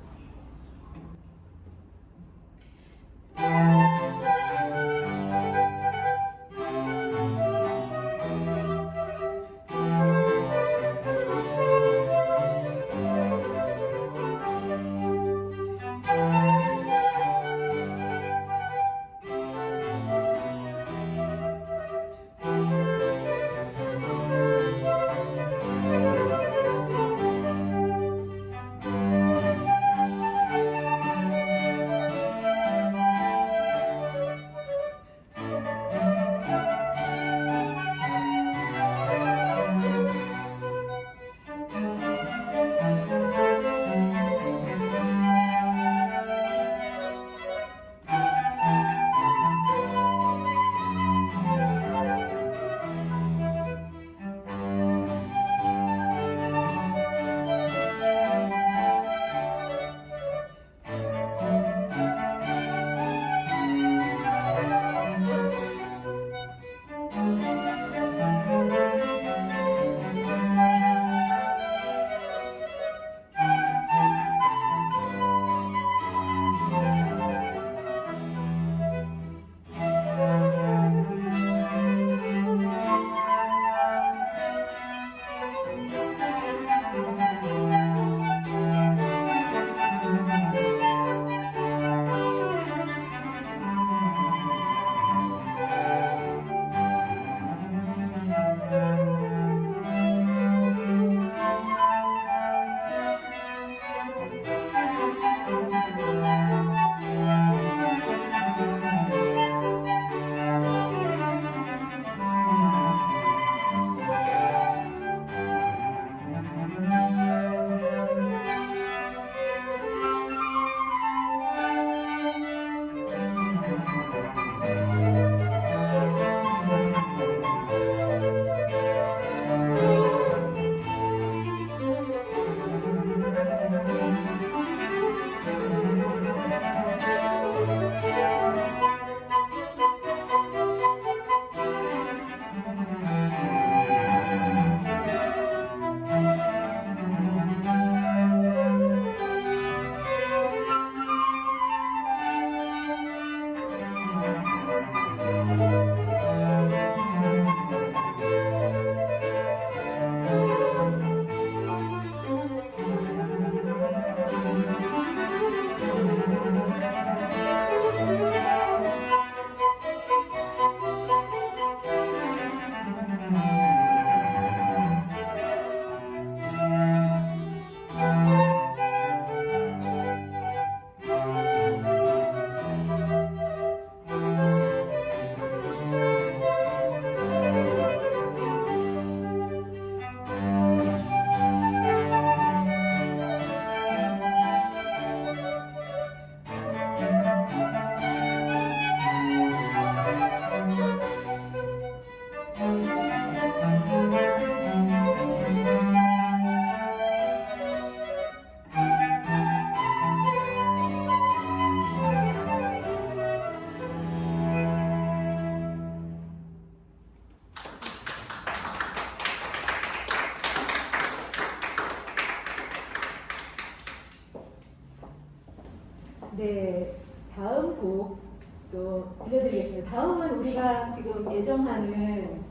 네, 다음 곡도 들려드리겠습니다. 다음은 우리가 지금 예정하는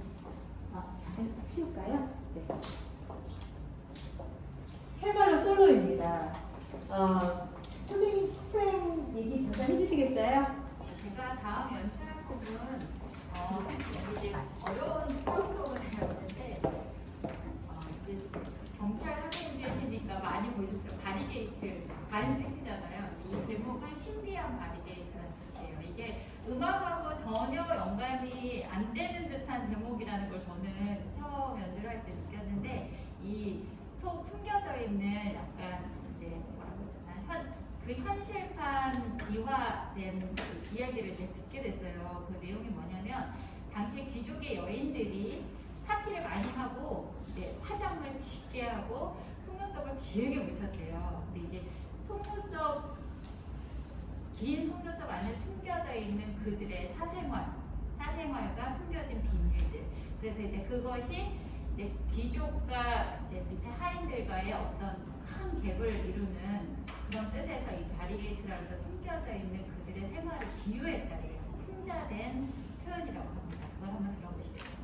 잠깐 치울까요? 네. 첼발로 솔로입니다. 선생님 프레임 얘기 잠깐 해주시겠어요? 제가 다음 연주할 곡은 이제 어려운 프로그램을 배웠는데 이제 경찰 선생님들이니까 많이 보셨어요. 바리게이트 많이 쓰시잖아요. 이 제목은 신비한 바리게이트라는 뜻이에요. 이게 음악하고 전혀 연관이 안 되는 듯한 제목이라는 걸 저는 처음 연주를 할 때 느꼈는데 이 속 숨겨져 있는 약간 이제 뭐라고 해야 되나 그 현실판 비화된 그 이야기를 이제 듣게 됐어요. 그 내용이 뭐냐면 당시 귀족의 여인들이 파티를 많이 하고 이제 화장을 짙게 하고 속눈썹을 길게 묻혔대요. 근데 이제 긴 속눈썹 안에 숨겨져 있는 그들의 사생활과 숨겨진 비밀들. 그래서 이제 그것이 이제 귀족과 이제 밑에 하인들과의 어떤 큰 갭을 이루는 그런 뜻에서 이 바리게이트라고 해서 숨겨져 있는 그들의 생활을 비유했다. 그래서 풍자된 표현이라고 합니다. 그걸 한번 들어보시겠습니다.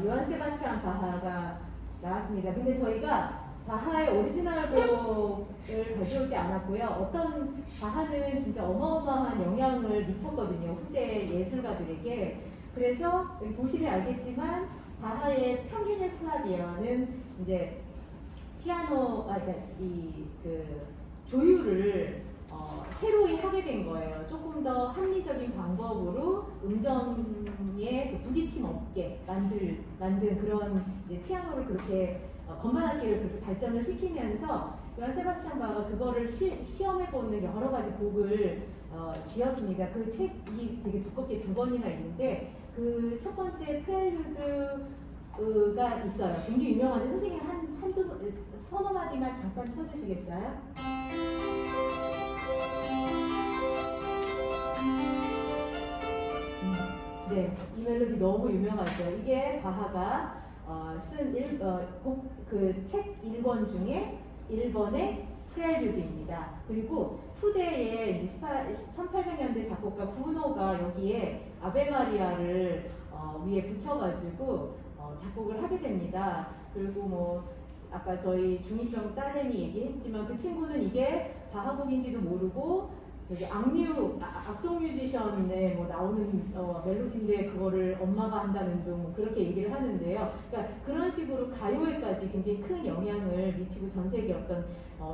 요한 세바스찬 바하가 나왔습니다. 근데 저희가 바하의 오리지널 곡을 가져오지 않았고요. 어떤 바하는 진짜 어마어마한 영향을 미쳤거든요. 후대 예술가들에게. 그래서 여기 보시면 알겠지만 바하의 평균의 클라비어는 이제 피아노, 그러니까 그 조율을 새로이 하게 된 거예요. 조금 더 합리적인 방법으로 음정에 그 부딪힘 없게 만든 그런 이제 피아노를 그렇게 건반악기를 그렇게 발전을 시키면서 요한 세바스찬 바가 그거를 시험해보는 여러 가지 곡을 지었습니다. 그 책이 되게 두껍게 2번이나 있는데 그 첫 번째 프렐류드가 있어요. 굉장히 유명한데 선생님 한두 서너 마디만 잠깐 쳐주시겠어요? 네, 이 멜로디 너무 유명하죠. 이게 바하가 쓴 그 책 1권 중에 1번의 프렐류드입니다. 그리고 후대에 이제 1800년대 작곡가 구노가 여기에 아베마리아를 위에 붙여가지고 작곡을 하게 됩니다. 그리고 뭐 아까 저희 중2병 딸내미 얘기했지만 그 친구는 이게 바하곡인지도 모르고 저기 악동 뮤지션에 뭐 나오는 멜로디인데 그거를 엄마가 한다는 둥 뭐 그렇게 얘기를 하는데요. 그러니까 그런 식으로 가요에까지 굉장히 큰 영향을 미치고 전 세계 어떤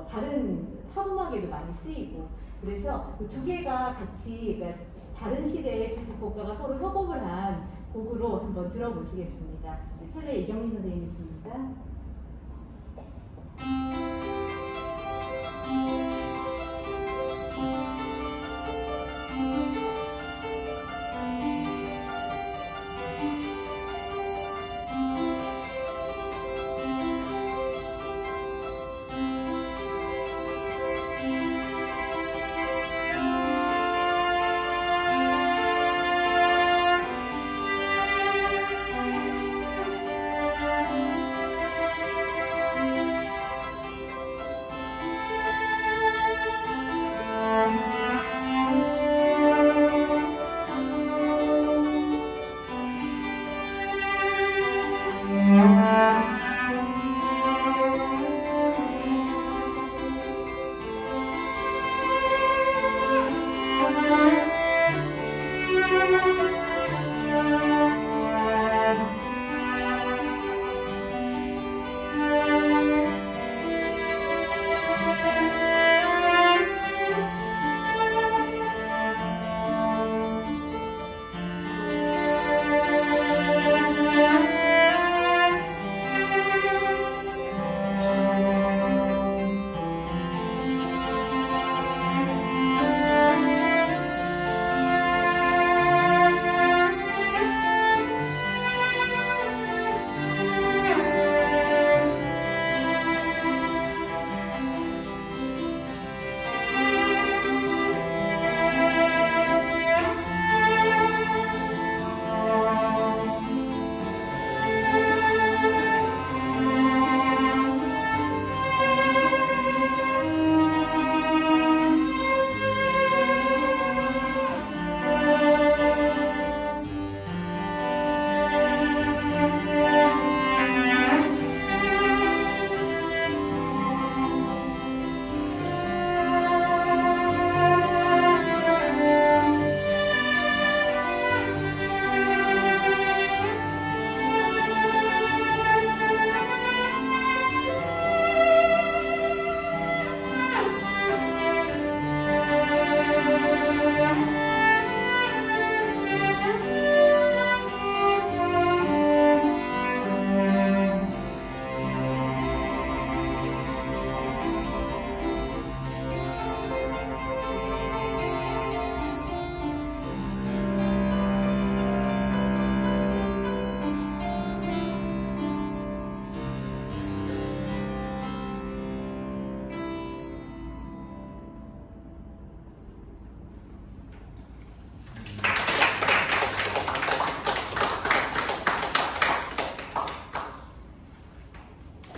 다른 팝음악에도 많이 쓰이고 그래서 그 2개가 같이 그러니까 다른 시대의 2 작곡가가 서로 협업을 한 곡으로 한번 들어보시겠습니다. 첼로의 이경민 선생님이십니다.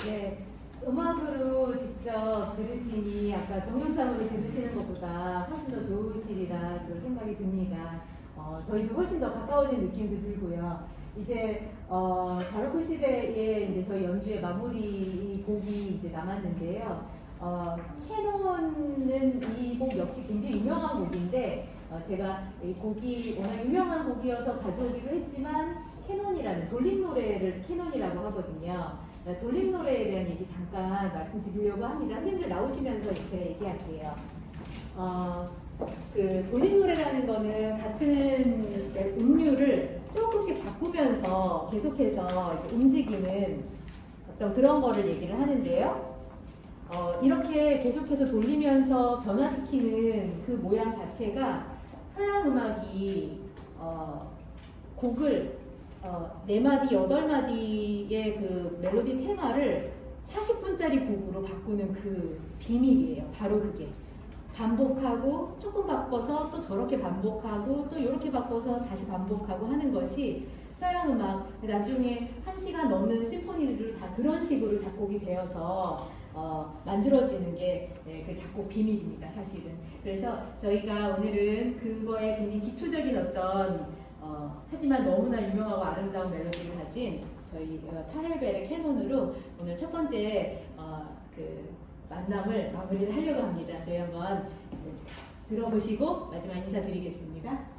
네, 음악으로 직접 들으시니 아까 동영상으로 들으시는 것보다 훨씬 더 좋으시리라 그 생각이 듭니다. 저희도 훨씬 더 가까워진 느낌도 들고요. 이제 바로크 시대에 이제 저희 연주의 마무리 곡이 이제 남았는데요. 캐논은 이 곡 역시 굉장히 유명한 곡인데 제가 이 곡이 워낙 유명한 곡이어서 가져오기도 했지만 캐논이라는 돌림 노래를 캐논이라고 하거든요. 돌림 노래에 대한 얘기 잠깐 말씀드리려고 합니다. 선생님들 나오시면서 제가 얘기할게요. 그 돌림 노래라는 거는 같은 음률을 조금씩 바꾸면서 계속해서 이제 움직이는 어떤 그런 거를 얘기를 하는데요. 이렇게 계속해서 돌리면서 변화시키는 그 모양 자체가 서양 음악이 곡을 4마디, 8마디의 그 멜로디 테마를 40분짜리 곡으로 바꾸는 그 비밀이에요. 바로 그게. 반복하고 조금 바꿔서 또 저렇게 반복하고 또 이렇게 바꿔서 다시 반복하고 하는 것이 서양 음악 나중에 1시간 넘는 심포니들도 다 그런 식으로 작곡이 되어서 만들어지는 게 그 작곡 비밀입니다, 사실은. 그래서 저희가 오늘은 그거에 굉장히 기초적인 어떤 하지만 너무나 유명하고 아름다운 멜로디를 가진 저희 파헬벨의 캐논으로 오늘 첫 번째 그 만남을 마무리를 하려고 합니다. 저희 한번 들어보시고 마지막 인사드리겠습니다.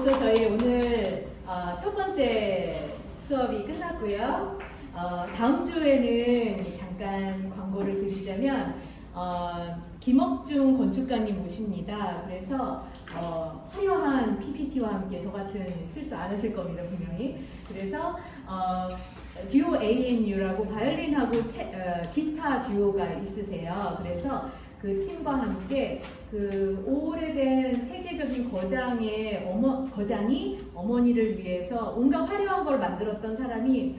벌써 저희 오늘 첫 번째 수업이 끝났고요. 다음 주에는 잠깐 광고를 드리자면 김옥중 건축가님 모십니다. 그래서 화려한 PPT와 함께 저 같은 실수 안 하실 겁니다, 분명히. 그래서 듀오 ANU라고 바이올린하고 기타 듀오가 있으세요. 그래서 그 팀과 함께 그 오래된 세계적인 거장이 어머니를 위해서 온갖 화려한 걸 만들었던 사람이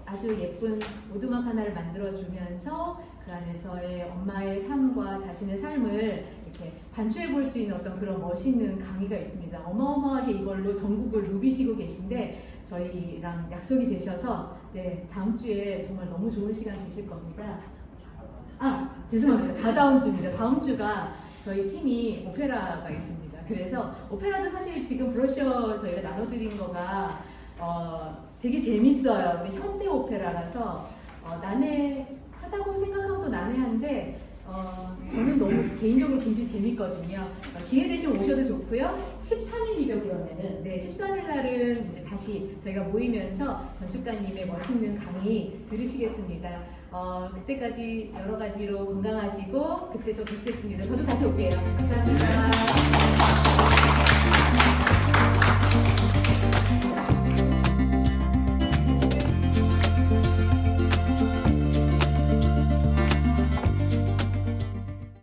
아주 예쁜 오두막 하나를 만들어주면서 그 안에서의 엄마의 삶과 자신의 삶을 이렇게 반추해 볼 수 있는 어떤 그런 멋있는 강의가 있습니다. 어마어마하게 이걸로 전국을 누비시고 계신데 저희랑 약속이 되셔서 네, 다음 주에 정말 너무 좋은 시간 되실 겁니다. 죄송합니다. 다다음 주입니다. 다음 주가 저희 팀이 오페라가 있습니다. 그래서 오페라도 사실 지금 브로셔 저희가 나눠드린 거가 되게 재밌어요. 근데 현대 오페라라서 난해하다고 생각하면 또 난해한데 저는 너무 개인적으로 굉장히 재밌거든요. 기회 되시면 오셔도 좋고요. 13일이죠 그러면은. 네, 13일 날은 이제 다시 저희가 모이면서 건축가님의 멋있는 강의 들으시겠습니다. 그때까지 여러 가지로 건강하시고 그때 또 뵙겠습니다. 저도 다시 올게요. 감사합니다.